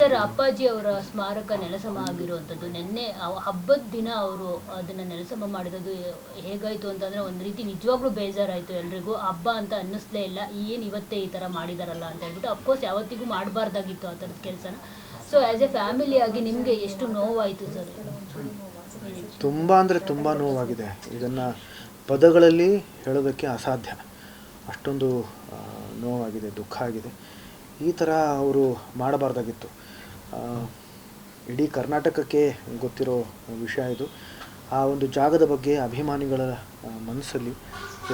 Sir, ಅಪ್ಪಾಜಿ ಅವರ ಸ್ಮಾರಕ ನೆಲಸಮ ಆಗಿರುವಂಥದ್ದು ನಿನ್ನೆ ಹಬ್ಬದ ದಿನ ಅವರು ಅದನ್ನು ನೆಲಸಮ ಮಾಡಿರೋದು ಹೇಗಾಯಿತು ಅಂತಂದರೆ ಒಂದು ರೀತಿ ನಿಜವಾಗ್ಲೂ ಬೇಜಾರಾಯಿತು ಎಲ್ರಿಗೂ. ಹಬ್ಬ ಅಂತ ಅನ್ನಿಸ್ಲೇ ಇಲ್ಲ, ಏನು ಇವತ್ತೇ ಈ ಥರ ಮಾಡಿದಾರಲ್ಲ ಅಂತ ಹೇಳ್ಬಿಟ್ಟು. ಅಫ್ಕೋರ್ಸ್ ಯಾವತ್ತಿಗೂ ಮಾಡಬಾರ್ದಾಗಿತ್ತು ಆ ಥರದ ಕೆಲಸನ. ಸೊ ಆ್ಯಸ್ ಎ ಫ್ಯಾಮಿಲಿಯಾಗಿ ನಿಮಗೆ ಎಷ್ಟು ನೋವಾಯಿತು ಸರ್? ತುಂಬ ಅಂದರೆ ತುಂಬ ನೋವಾಗಿದೆ. ಇದನ್ನು ಪದಗಳಲ್ಲಿ ಹೇಳೋದಕ್ಕೆ ಅಸಾಧ್ಯ, ಅಷ್ಟೊಂದು ನೋವಾಗಿದೆ, ದುಃಖ ಆಗಿದೆ. ಈ ಥರ ಅವರು ಮಾಡಬಾರ್ದಾಗಿತ್ತು. ಇಡೀ ಕರ್ನಾಟಕಕ್ಕೆ ಗೊತ್ತಿರೋ ವಿಷಯ ಇದು. ಆ ಒಂದು ಜಾಗದ ಬಗ್ಗೆ ಅಭಿಮಾನಿಗಳ ಮನಸ್ಸಲ್ಲಿ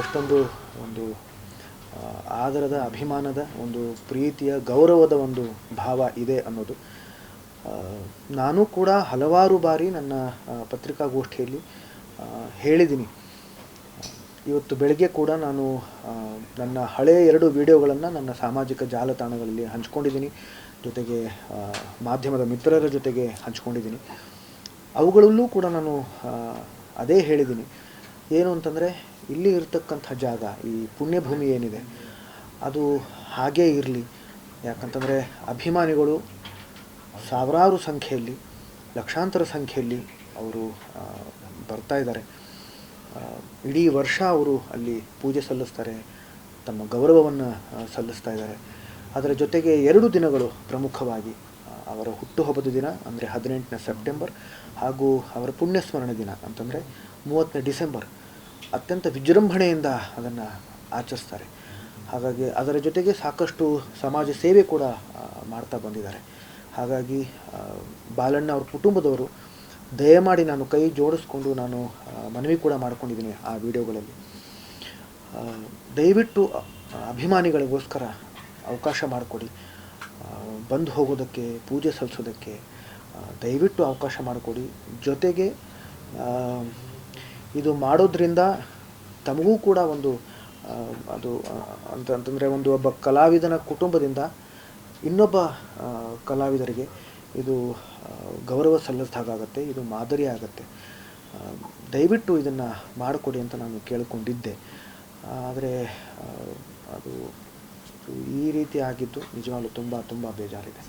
ಎಷ್ಟೊಂದು ಒಂದು ಆದರದ, ಅಭಿಮಾನದ, ಒಂದು ಪ್ರೀತಿಯ, ಗೌರವದ ಒಂದು ಭಾವ ಇದೆ ಅನ್ನೋದು. ನಾನು ಕೂಡ ಹಲವಾರು ಬಾರಿ ನನ್ನ ಪತ್ರಿಕಾಗೋಷ್ಠಿಯಲ್ಲಿ ಹೇಳಿದ್ದೀನಿ. ಇವತ್ತು ಬೆಳಗ್ಗೆ ಕೂಡ ನಾನು ನನ್ನ ಹಳೆಯ 2 ವಿಡಿಯೋಗಳನ್ನು ನನ್ನ ಸಾಮಾಜಿಕ ಜಾಲತಾಣಗಳಲ್ಲಿ ಹಂಚ್ಕೊಂಡಿದ್ದೀನಿ. ಜೊತೆಗೆ ಮಾಧ್ಯಮದ ಮಿತ್ರರ ಜೊತೆಗೆ ಹಂಚ್ಕೊಂಡಿದ್ದೀನಿ. ಅವುಗಳಲ್ಲೂ ಕೂಡ ನಾನು ಅದೇ ಹೇಳಿದ್ದೀನಿ. ಏನು ಅಂತಂದರೆ, ಇಲ್ಲಿ ಇರತಕ್ಕಂಥ ಜಾಗ, ಈ ಪುಣ್ಯಭೂಮಿ ಏನಿದೆ ಅದು ಹಾಗೇ ಇರಲಿ. ಯಾಕಂತಂದರೆ ಅಭಿಮಾನಿಗಳು ಸಾವಿರಾರು ಸಂಖ್ಯೆಯಲ್ಲಿ, ಲಕ್ಷಾಂತರ ಸಂಖ್ಯೆಯಲ್ಲಿ ಅವರು ಬರ್ತಾ ಇದ್ದಾರೆ. ಇಡೀ ವರ್ಷ ಅವರು ಅಲ್ಲಿ ಪೂಜೆ ಸಲ್ಲಿಸ್ತಾರೆ, ತಮ್ಮ ಗೌರವವನ್ನು ಸಲ್ಲಿಸ್ತಾ ಇದ್ದಾರೆ. ಅದರ ಜೊತೆಗೆ 2 ದಿನಗಳು ಪ್ರಮುಖವಾಗಿ ಅವರ ಹುಟ್ಟುಹಬ್ಬದ ದಿನ ಅಂದರೆ 18ನೇ ಸೆಪ್ಟೆಂಬರ್ ಹಾಗೂ ಅವರ ಪುಣ್ಯಸ್ಮರಣೆ ದಿನ ಅಂತಂದರೆ 30ನೇ ಡಿಸೆಂಬರ್ ಅತ್ಯಂತ ವಿಜೃಂಭಣೆಯಿಂದ ಅದನ್ನು ಆಚರಿಸ್ತಾರೆ. ಹಾಗಾಗಿ ಅದರ ಜೊತೆಗೆ ಸಾಕಷ್ಟು ಸಮಾಜ ಸೇವೆ ಕೂಡ ಮಾಡ್ತಾ ಬಂದಿದ್ದಾರೆ. ಹಾಗಾಗಿ ಬಾಲಣ್ಣ ಅವ್ರ ಕುಟುಂಬದವರು ದಯಮಾಡಿ ನಾನು ಕೈ ಜೋಡಿಸ್ಕೊಂಡು ನಾನು ಮನವಿ ಕೂಡ ಮಾಡ್ಕೊಂಡಿದ್ದೀನಿ ಆ ವಿಡಿಯೋಗಳಲ್ಲಿ. ದಯವಿಟ್ಟು ಅಭಿಮಾನಿಗಳಿಗೋಸ್ಕರ ಅವಕಾಶ ಮಾಡಿಕೊಡಿ. ಬಂದು ಹೋಗೋದಕ್ಕೆ, ಪೂಜೆ ಸಲ್ಲಿಸೋದಕ್ಕೆ ದಯವಿಟ್ಟು ಅವಕಾಶ ಮಾಡಿಕೊಡಿ. ಜೊತೆಗೆ ಇದು ಮಾಡೋದ್ರಿಂದ ತಮಗೂ ಕೂಡ ಒಂದು ಅದು ಅಂತಂದರೆ ಒಬ್ಬ ಕಲಾವಿದನ ಕುಟುಂಬದಿಂದ ಇನ್ನೊಬ್ಬ ಕಲಾವಿದರಿಗೆ ಇದು ಗೌರವ ಸಲ್ಲಿಸಿದಾಗತ್ತೆ, ಇದು ಮಾದರಿ ಆಗುತ್ತೆ. ದಯವಿಟ್ಟು ಇದನ್ನು ಮಾಡಿಕೊಡಿ ಅಂತ ನಾನು ಕೇಳಿಕೊಂಡಿದ್ದೆ. ಆದರೆ ಅದು ಈ ರೀತಿ ಆಗಿದ್ದು ನಿಜವಾಗ್ಲೂ ತುಂಬ ತುಂಬ ಬೇಜಾರಿದೆ.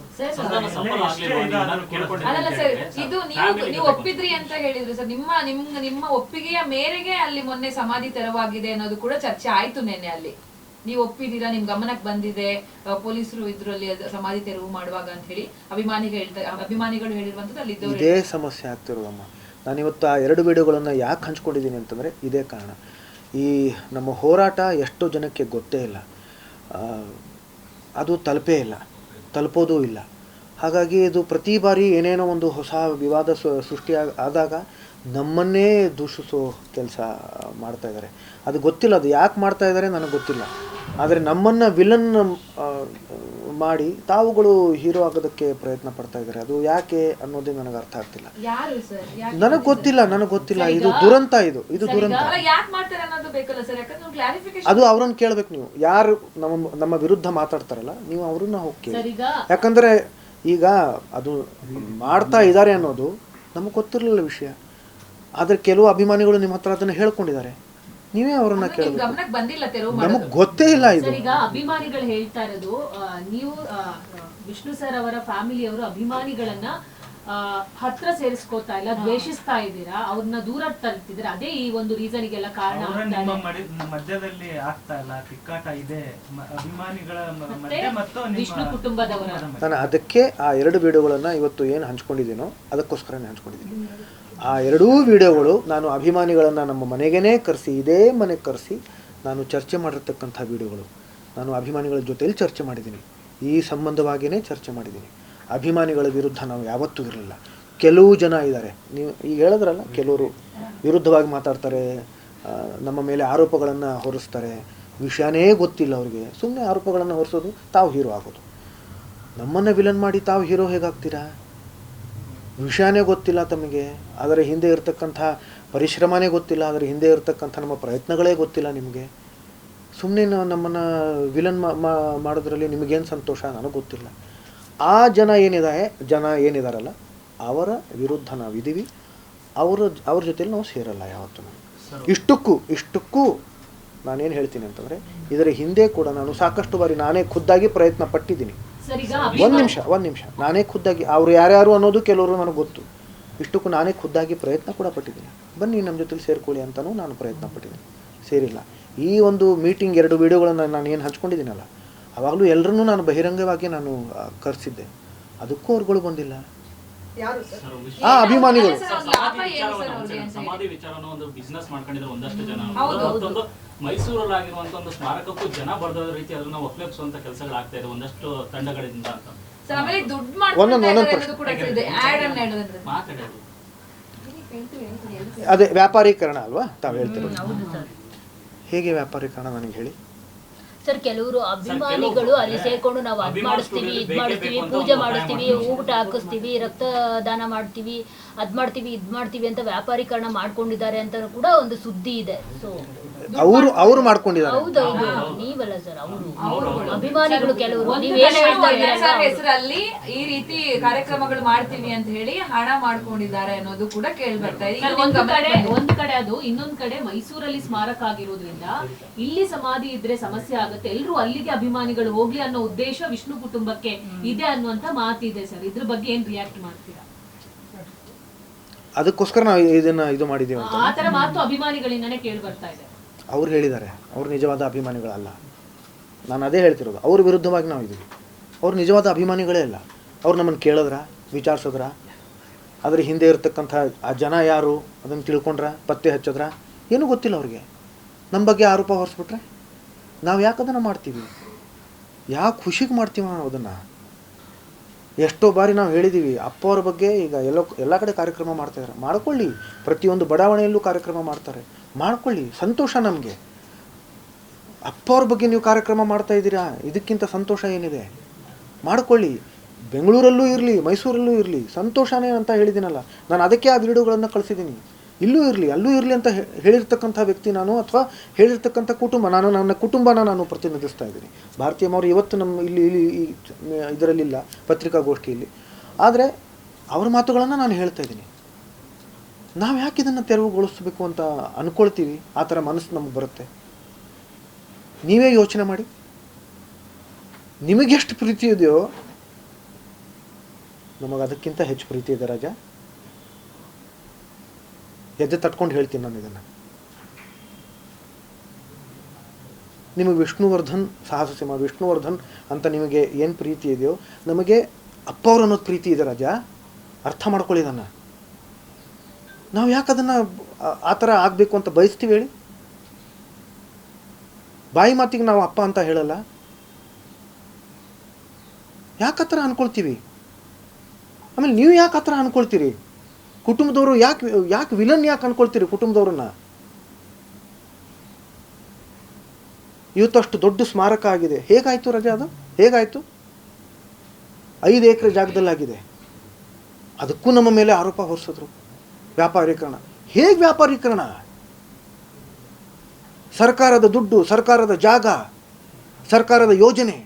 ಇದು ನೀವು ಒಪ್ಪಿದ್ರಿ ಅಂತ ಹೇಳಿದ್ರು ಸರ್. ನಿಮ್ಮ ಒಪ್ಪಿಗೆಯ ಮೇರೆಗೆ ಅಲ್ಲಿ ಮೊನ್ನೆ ಸಮಾಧಿ ತೆರವಾಗಿದೆ ಅನ್ನೋದು ಕೂಡ ಚರ್ಚೆ ಆಯ್ತು ನೆನ್ನೆ. ಅಲ್ಲಿ ನೀವು ಒಪ್ಪಿದ್ದೀರಾ, ನಿಮ್ ಗಮನಕ್ಕೆ ಬಂದಿದೆ, ಪೊಲೀಸರು ಇದ್ರಲ್ಲಿ ಸಮಾಧಿ ತೆರವು ಮಾಡುವಾಗ ಅಂತ ಹೇಳಿ ಅಭಿಮಾನಿಗಳು ಹೇಳಿರುವಂತದ್ದು ಅಲ್ಲಿ ಇದೇ ಸಮಸ್ಯೆ ಆಗ್ತಿರೋದಮ್ಮ. ನಾನಿವತ್ತು ಆ 2 ವಿಡಿಯೋಗಳನ್ನು ಯಾಕೆ ಹಂಚ್ಕೊಂಡಿದ್ದೀನಿ ಅಂತಂದರೆ ಇದೇ ಕಾರಣ. ಈ ನಮ್ಮ ಹೋರಾಟ ಎಷ್ಟೋ ಜನಕ್ಕೆ ಗೊತ್ತೇ ಇಲ್ಲ, ಅದು ತಲುಪೋದೂ ಇಲ್ಲ. ಹಾಗಾಗಿ ಇದು ಪ್ರತಿ ಬಾರಿ ಏನೇನೋ ಒಂದು ಹೊಸ ವಿವಾದ ಸೃಷ್ಟಿ ಆದಾಗ ನಮ್ಮನ್ನೇ ದೂಷಿಸೋ ಕೆಲಸ ಮಾಡ್ತಾ ಇದ್ದಾರೆ. ಅದು ಗೊತ್ತಿಲ್ಲ, ಅದು ಯಾಕೆ ಮಾಡ್ತಾ ಇದ್ದಾರೆ ನನಗೆ ಗೊತ್ತಿಲ್ಲ. ಆದರೆ ನಮ್ಮನ್ನು ವಿಲನ್ ಮಾಡಿ ತಾವುಗಳು ಹೀರೋ ಆಗೋದಕ್ಕೆ ಪ್ರಯತ್ನ ಪಡ್ತಾ ಇದ್ದಾರೆ. ಅದು ಯಾಕೆ ಅನ್ನೋದೇ ನನಗೆ ಅರ್ಥ ಆಗ್ತಿಲ್ಲ. ನನಗೆ ಗೊತ್ತಿಲ್ಲ. ಇದು ದುರಂತ. ಇದು ದುರಂತ. ಅದು ಅವ್ರನ್ನ ಕೇಳ್ಬೇಕು ನೀವು. ಯಾರು ನಮ್ಮ ವಿರುದ್ಧ ಮಾತಾಡ್ತಾರಲ್ಲ, ನೀವು ಅವ್ರನ್ನ ಹೋಗಿ. ಯಾಕಂದ್ರೆ ಈಗ ಅದು ಮಾಡ್ತಾ ಇದ್ದಾರೆ ಅನ್ನೋದು ನಮಗೆ ಗೊತ್ತಿರಲಿಲ್ಲ ವಿಷಯ. ಆದರೆ ಕೆಲವು ಅಭಿಮಾನಿಗಳು ನಿಮ್ಮ ಹತ್ರ ಅದನ್ನು ಹೇಳ್ಕೊಂಡಿದ್ದಾರೆ. ನೀವೇ ಅವರನ್ನ ಕೇಳಬೇಕು. ನಮಗೆ ಗೊತ್ತೇ ಇಲ್ಲ. ಇದು ಈಗ ಅಭಿಮಾನಿಗಳು ಹೇಳ್ತಾ ಇರೋದು, ನೀವು ವಿಷ್ಣು ಸರ್ ಅವರ ಫ್ಯಾಮಿಲಿಯವರು ಅಭಿಮಾನಿಗಳನ್ನ ಹತ್ರ ಸೇರಿಸ್ಕೋತಾ ಇಲ್ಲ, ದ್ವೇಷಿಸ್ತಾ ಇದ್ದೀರಾ, ಅವ್ರನ್ನ ದೂರ ತರ್ತಿದ್ದೀರಾ. ಅದೇ ಈ ಒಂದು ರೀಸನ್ಗೆಲ್ಲ ಕಾರಣ. ಮಧ್ಯದಲ್ಲಿ ಆಗ್ತಾ ಇಲ್ಲ, ತಿಕ್ಕಾಟ ಇದೆ ಅಭಿಮಾನಿಗಳ ವಿಷ್ಣು ಕುಟುಂಬದವರ. ನಾನು ಅದಕ್ಕೆ ಆ 2 ವಿಡಿಯೋಗಳನ್ನ ಇವತ್ತು ಏನು ಹಂಚ್ಕೊಂಡಿದ್ದೀನೋ ಅದಕ್ಕೋಸ್ಕರನೇ ಹಂಚ್ಕೊಂಡಿದ್ದೀನಿ. ಆ 2 ವಿಡಿಯೋಗಳು ನಾನು ಅಭಿಮಾನಿಗಳನ್ನು ನಮ್ಮ ಮನೆಗೇ ಕರೆಸಿ, ಇದೇ ಮನೆಗೆ ಕರೆಸಿ ನಾನು ಚರ್ಚೆ ಮಾಡಿರ್ತಕ್ಕಂಥ ವಿಡಿಯೋಗಳು. ನಾನು ಅಭಿಮಾನಿಗಳ ಜೊತೆಯಲ್ಲಿ ಚರ್ಚೆ ಮಾಡಿದ್ದೀನಿ, ಈ ಸಂಬಂಧವಾಗಿಯೇ ಚರ್ಚೆ ಮಾಡಿದ್ದೀನಿ. ಅಭಿಮಾನಿಗಳ ವಿರುದ್ಧ ನಾವು ಯಾವತ್ತೂ ಇರಲಿಲ್ಲ. ಕೆಲವು ಜನ ಇದ್ದಾರೆ, ನೀವು ಈಗ ಹೇಳಿದ್ರಲ್ಲ, ಕೆಲವರು ವಿರುದ್ಧವಾಗಿ ಮಾತಾಡ್ತಾರೆ, ನಮ್ಮ ಮೇಲೆ ಆರೋಪಗಳನ್ನು ಹೊರಿಸ್ತಾರೆ. ವಿಷಯನೇ ಗೊತ್ತಿಲ್ಲ ಅವ್ರಿಗೆ, ಸುಮ್ಮನೆ ಆರೋಪಗಳನ್ನು ಹೊರಿಸೋದು, ತಾವು ಹೀರೋ ಆಗೋದು. ನಮ್ಮನ್ನು ವಿಲನ್ ಮಾಡಿ ತಾವು ಹೀರೋ ಹೇಗಾಗ್ತೀರಾ? ವಿಷಯನೇ ಗೊತ್ತಿಲ್ಲ ತಮಗೆ, ಅದರ ಹಿಂದೆ ಇರತಕ್ಕಂಥ ಪರಿಶ್ರಮನೇ ಗೊತ್ತಿಲ್ಲ, ಅದರ ಹಿಂದೆ ಇರತಕ್ಕಂಥ ನಮ್ಮ ಪ್ರಯತ್ನಗಳೇ ಗೊತ್ತಿಲ್ಲ ನಿಮಗೆ. ಸುಮ್ಮನೆ ನಮ್ಮನ್ನು ವಿಲನ್ ಮಾಡೋದ್ರಲ್ಲಿ ನಿಮಗೇನು ಸಂತೋಷ ನನಗೆ ಗೊತ್ತಿಲ್ಲ. ಆ ಜನ ಏನಿದಾರಲ್ಲ ಅವರ ವಿರುದ್ಧ ನಾವಿದ್ದೀವಿ. ಅವ್ರ ಜೊತೆಲಿ ನಾವು ಸೇರಲ್ಲ ಯಾವತ್ತೂ. ಇಷ್ಟಕ್ಕೂ ನಾನೇನು ಹೇಳ್ತೀನಿ ಅಂತಂದರೆ, ಇದರ ಹಿಂದೆ ಕೂಡ ನಾನು ಸಾಕಷ್ಟು ಬಾರಿ ನಾನೇ ಖುದ್ದಾಗಿ ಪ್ರಯತ್ನ ಪಟ್ಟಿದ್ದೀನಿ. ಸರ್ ಈಗ ಒಂದು ನಿಮಿಷ ನಾನೇ ಖುದ್ದಾಗಿ ಅವ್ರು ಯಾರ್ಯಾರು ಅನ್ನೋದು ಕೆಲವರು ನನಗೆ ಗೊತ್ತು. ಇಷ್ಟಕ್ಕೂ ನಾನೇ ಖುದ್ದಾಗಿ ಪ್ರಯತ್ನ ಕೂಡ ಪಟ್ಟಿದ್ದೀನಿ. ಬನ್ನಿ ನಮ್ಮ ಜೊತೆಲಿ ಸೇರ್ಕೊಳ್ಳಿ ಅಂತಲೂ ನಾನು ಪ್ರಯತ್ನ ಪಟ್ಟಿದ್ದೀನಿ, ಸೇರಿಲ್ಲ. ಈ ಒಂದು ಮೀಟಿಂಗ್ 2 ವಿಡಿಯೋಗಳನ್ನು ನಾನು ಏನು ಹಂಚ್ಕೊಂಡಿದ್ದೀನಲ್ಲ, ಆವಾಗಲೂ ಎಲ್ಲರನ್ನೂ ನಾನು ಬಹಿರಂಗವಾಗಿ ನಾನು ಕರೆಸಿದ್ದೆ. ಅದಕ್ಕೂ ಅವ್ರುಗಳು ಬಂದಿಲ್ಲ. ಅಭಿಮಾನಿಗಳು ಸಮಾಧಿ ವಿಚಾರನ ಒಂದು ಬಿಸ್ನೆಸ್ ಮಾಡ್ಕೊಂಡಿದ್ರು ಒಂದಷ್ಟು ಜನ. ಮತ್ತೊಂದು ಮೈಸೂರಲ್ಲಾಗಿರುವಂತ ಒಂದು ಸ್ಮಾರಕಕ್ಕೂ ಜನ ಬರೆದ ರೀತಿ ಅದನ್ನ ಒಪ್ಪಿಸುವಂತ ಕೆಲಸಗಳಾಗ್ತಾ ಇದೆ ಒಂದಷ್ಟು ತಂಡಗಳಿಂದ ಅಂತ. ಅದೇ ವ್ಯಾಪಾರೀಕರಣ ಅಲ್ವಾ ತಾವು ಹೇಳ್ತಿರೋದು? ಹೇಗೆ ವ್ಯಾಪಾರೀಕರಣ ನನಗೆ ಹೇಳಿ ಸರ್. ಕೆಲವರು ಅಭಿಮಾನಿಗಳು ಅಲ್ಲಿ ಸೇರ್ಕೊಂಡು ನಾವು ಅದ್ ಮಾಡಿಸ್ತೀವಿ, ಇದ್ ಮಾಡಿಸ್ತೀವಿ, ಪೂಜೆ ಮಾಡಿಸ್ತೀವಿ, ಊಟ ಹಾಕಿಸ್ತೀವಿ, ರಕ್ತದಾನ ಮಾಡ್ತೀವಿ, ಅದ್ ಮಾಡ್ತೀವಿ, ಇದ್ ಮಾಡ್ತೀವಿ ಅಂತ ವ್ಯಾಪಾರೀಕರಣ ಮಾಡ್ಕೊಂಡಿದ್ದಾರೆ ಅಂತ ಕೂಡ ಒಂದು ಸುದ್ದಿ ಇದೆ. ಸೊ ಅವರು ಮಾಡ್ಕೊಂಡಿದ್ದಾರೆ. ಹೌದೌದು, ನೀವಲ್ಲ ಸರ್, ಅವರು ಅಭಿಮಾನಿಗಳು ಕೆಲವರು ಹೆಸರಲ್ಲಿ ಈ ರೀತಿ ಕಾರ್ಯಕ್ರಮಗಳು ಮಾಡ್ತೀವಿ ಅಂತ ಹೇಳಿ ಹಣ ಮಾಡ್ಕೊಂಡಿದ್ದಾರೆ ಅನ್ನೋದು ಕೂಡ ಕೇಳಿ ಬರ್ತಾ ಇದೆ. ಒಂದ್ ಕಡೆ ಅದು, ಇನ್ನೊಂದ್ ಕಡೆ ಮೈಸೂರಲ್ಲಿ ಸ್ಮಾರಕ ಆಗಿರೋದ್ರಿಂದ ಇಲ್ಲಿ ಸಮಾಧಿ ಇದ್ರೆ ಸಮಸ್ಯೆ ಆಗುತ್ತೆ, ಎಲ್ರು ಅಲ್ಲಿಗೆ ಅಭಿಮಾನಿಗಳು ಹೋಗ್ಲಿ ಅನ್ನೋ ಉದ್ದೇಶ ವಿಷ್ಣು ಕುಟುಂಬಕ್ಕೆ ಇದೆ ಅನ್ನುವಂತ ಮಾತಿದೆ ಸರ್. ಇದ್ರ ಬಗ್ಗೆ ಏನ್ ರಿಯಾಕ್ಟ್ ಮಾಡ್ತೀರಾ? ಅದಕ್ಕೋಸ್ಕರ ನಾವು ಇದನ್ನ ಇದು ಮಾಡಿದ್ದೀವಿ ಅಂತ ಆ ತರ ಮಾತು ಅಭಿಮಾನಿಗಳಿಂದನೇ ಕೇಳಿ ಬರ್ತಾ ಇದೆ. ಅವ್ರು ಹೇಳಿದ್ದಾರೆ, ಅವ್ರು ನಿಜವಾದ ಅಭಿಮಾನಿಗಳಲ್ಲ. ನಾನು ಅದೇ ಹೇಳ್ತಿರೋದು, ಅವ್ರ ವಿರುದ್ಧವಾಗಿ ನಾವು ಇದ್ದೀವಿ. ಅವ್ರು ನಿಜವಾದ ಅಭಿಮಾನಿಗಳೇ ಅಲ್ಲ. ಅವ್ರು ನಮ್ಮನ್ನು ಕೇಳಿದ್ರ, ವಿಚಾರಿಸಿದ್ರ, ಅದ್ರ ಹಿಂದೆ ಇರತಕ್ಕಂಥ ಆ ಜನ ಯಾರು ಅದನ್ನು ತಿಳ್ಕೊಂಡ್ರ, ಪತ್ತೆ ಹಚ್ಚಿದ್ರ, ಏನೂ ಗೊತ್ತಿಲ್ಲ ಅವ್ರಿಗೆ. ನಮ್ಮ ಬಗ್ಗೆ ಆರೋಪ ಹೊರಿಸ್ಬಿಟ್ರೆ ನಾವು ಯಾಕೆ ಅದನ್ನು ಮಾಡ್ತೀವಿ? ಯಾಕೆ ಖುಷಿಗೆ ಮಾಡ್ತೀವಿ ನಾವು ಅದನ್ನು? ಎಷ್ಟೋ ಬಾರಿ ನಾವು ಹೇಳಿದ್ದೀವಿ, ಅಪ್ಪ ಅವ್ರ ಬಗ್ಗೆ ಈಗ ಎಲ್ಲ ಕಡೆ ಕಾರ್ಯಕ್ರಮ ಮಾಡ್ತಾಯಿದ್ದಾರೆ, ಮಾಡ್ಕೊಳ್ಳಿ. ಪ್ರತಿಯೊಂದು ಬಡಾವಣೆಯಲ್ಲೂ ಕಾರ್ಯಕ್ರಮ ಮಾಡ್ತಾರೆ, ಮಾಡ್ಕೊಳ್ಳಿ, ಸಂತೋಷ ನಮಗೆ. ಅಪ್ಪ ಅವ್ರ ಬಗ್ಗೆ ನೀವು ಕಾರ್ಯಕ್ರಮ ಮಾಡ್ತಾ ಇದ್ದೀರಾ, ಇದಕ್ಕಿಂತ ಸಂತೋಷ ಏನಿದೆ? ಮಾಡ್ಕೊಳ್ಳಿ. ಬೆಂಗಳೂರಲ್ಲೂ ಇರಲಿ, ಮೈಸೂರಲ್ಲೂ ಇರಲಿ, ಸಂತೋಷನೇ ಅಂತ ಹೇಳಿದ್ದೀನಲ್ಲ ನಾನು. ಅದಕ್ಕೆ ಆ ವಿಡಿಯೋಗಳನ್ನು ಕಳಿಸಿದ್ದೀನಿ. ಇಲ್ಲೂ ಇರಲಿ, ಅಲ್ಲೂ ಇರಲಿ ಅಂತ ಹೇಳಿರ್ತಕ್ಕಂಥ ವ್ಯಕ್ತಿ ನಾನು, ಅಥವಾ ಹೇಳಿರ್ತಕ್ಕಂಥ ಕುಟುಂಬ ನಾನು. ನನ್ನ ಕುಟುಂಬನ ನಾನು ಪ್ರತಿನಿಧಿಸ್ತಾ ಇದ್ದೀನಿ. ಭಾರತೀಯಮ್ಮವರು ಇವತ್ತು ನಮ್ಮ ಇಲ್ಲಿ ಇದರಲ್ಲಿಲ್ಲ, ಪತ್ರಿಕಾಗೋಷ್ಠಿಯಲ್ಲಿ. ಆದರೆ ಅವ್ರ ಮಾತುಗಳನ್ನು ನಾನು ಹೇಳ್ತಾ ಇದ್ದೀನಿ. ನಾವು ಯಾಕೆ ಇದನ್ನು ತೆರವುಗೊಳಿಸ್ಬೇಕು ಅಂತ ಅಂದ್ಕೊಳ್ತೀವಿ? ಆ ಥರ ಮನಸ್ಸು ನಮಗೆ ಬರುತ್ತೆ. ನೀವೇ ಯೋಚನೆ ಮಾಡಿ, ನಿಮಗೆಷ್ಟು ಪ್ರೀತಿ ಇದೆಯೋ ನಮಗೆ ಅದಕ್ಕಿಂತ ಹೆಚ್ಚು ಪ್ರೀತಿ ಇದೆ ರಾಜ. ಎದೆ ತಟ್ಕೊಂಡು ಹೇಳ್ತೀನಿ ನಾನು ಇದನ್ನು. ನಿಮಗೆ ವಿಷ್ಣುವರ್ಧನ್, ಸಾಹಸ ಸಿಂಹ ವಿಷ್ಣುವರ್ಧನ್ ಅಂತ ನಿಮಗೆ ಏನು ಪ್ರೀತಿ ಇದೆಯೋ, ನಮಗೆ ಅಪ್ಪ ಅವ್ರು ಅನ್ನೋದು ಪ್ರೀತಿ ಇದೆ ರಾಜ. ಅರ್ಥ ಮಾಡ್ಕೊಳ್ಳಿ ಇದನ್ನು. ನಾವು ಯಾಕೆ ಅದನ್ನು ಆ ಥರ ಆಗಬೇಕು ಅಂತ ಬಯಸ್ತೀವಿ ಹೇಳಿ? ಬಾಯಿ ಮಾತಿಗೆ ನಾವು ಅಪ್ಪ ಅಂತ ಹೇಳಲ್ಲ, ಯಾಕೆ ಆ ಥರ ಅಂದ್ಕೊಳ್ತೀವಿ? ಆಮೇಲೆ ನೀವು ಯಾಕೆ ಆ ಥರ ಅಂದ್ಕೊಳ್ತೀರಿ? ಕುಟುಂಬದವರು ಯಾಕೆ ವಿಲನ್ ಯಾಕೆ ಅಂದ್ಕೊಳ್ತೀರಿ ಕುಟುಂಬದವ್ರನ್ನ? ಇವತ್ತು ಅಷ್ಟು ದೊಡ್ಡ ಸ್ಮಾರಕ ಆಗಿದೆ, ಹೇಗಾಯಿತು ರಜಾ? ಅದು ಹೇಗಾಯಿತು? 5 ಎಕರೆ ಜಾಗದಲ್ಲಾಗಿದೆ. ಅದಕ್ಕೂ ನಮ್ಮ ಮೇಲೆ ಆರೋಪ ಹೊರಿಸಿದ್ರು. ವ್ಯಾಪಾರೀಕರಣ. ಹೇಗೆ ವ್ಯಾಪಾರೀಕರಣ? ಸರ್ಕಾರದ ದುಡ್ಡು, ಸರ್ಕಾರದ ಜಾಗ, ಸರ್ಕಾರದ ಯೋಜನೆ,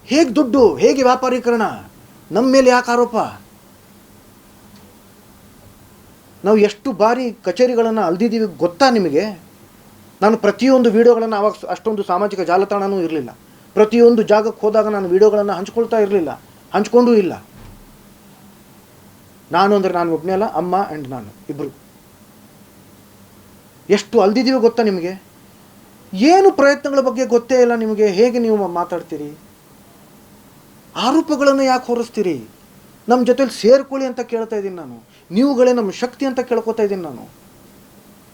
ಹೇಗೆ ದುಡ್ಡು, ಹೇಗೆ ವ್ಯಾಪಾರೀಕರಣ? ನಮ್ಮ ಮೇಲೆ ಯಾಕೆ ಆರೋಪ? ನಾವು ಎಷ್ಟು ಬಾರಿ ಕಚೇರಿಗಳನ್ನು ಅಲ್ದಿದ್ದೀವಿ ಗೊತ್ತಾ ನಿಮಗೆ? ನಾನು ಪ್ರತಿಯೊಂದು ವಿಡಿಯೋಗಳನ್ನು, ಆವಾಗ ಅಷ್ಟೊಂದು ಸಾಮಾಜಿಕ ಜಾಲತಾಣವೂ ಇರಲಿಲ್ಲ. ಪ್ರತಿಯೊಂದು ಜಾಗಕ್ಕೆ ಹೋದಾಗ ನಾನು ವಿಡಿಯೋಗಳನ್ನು ಹಂಚ್ಕೊಳ್ತಾ ಇರಲಿಲ್ಲ, ಹಂಚ್ಕೊಂಡೂ ಇಲ್ಲ. ನಾನು ಅಂದರೆ ನಾನು ಒಬ್ಬನೇ ಅಲ್ಲ, ಅಮ್ಮ ಆ್ಯಂಡ್ ನಾನು ಇಬ್ಬರು. ಎಷ್ಟು ಅಲ್ದಿದ್ದೀವಿ ಗೊತ್ತಾ ನಿಮಗೆ? ಏನು ಪ್ರಯತ್ನಗಳ ಬಗ್ಗೆ ಗೊತ್ತೇ ಇಲ್ಲ ನಿಮಗೆ. ಹೇಗೆ ನೀವು ಮಾತಾಡ್ತೀರಿ? ಆರೋಪಗಳನ್ನು ಯಾಕೆ ಹೊರಿಸ್ತೀರಿ? ನಮ್ಮ ಜೊತೆಲಿ ಸೇರ್ಕೊಳ್ಳಿ ಅಂತ ಕೇಳ್ತಾ ಇದ್ದೀನಿ ನಾನು. ನೀವುಗಳೇ ನಮ್ಮ ಶಕ್ತಿ ಅಂತ ಕೇಳ್ಕೊತಾ ಇದ್ದೀನಿ ನಾನು.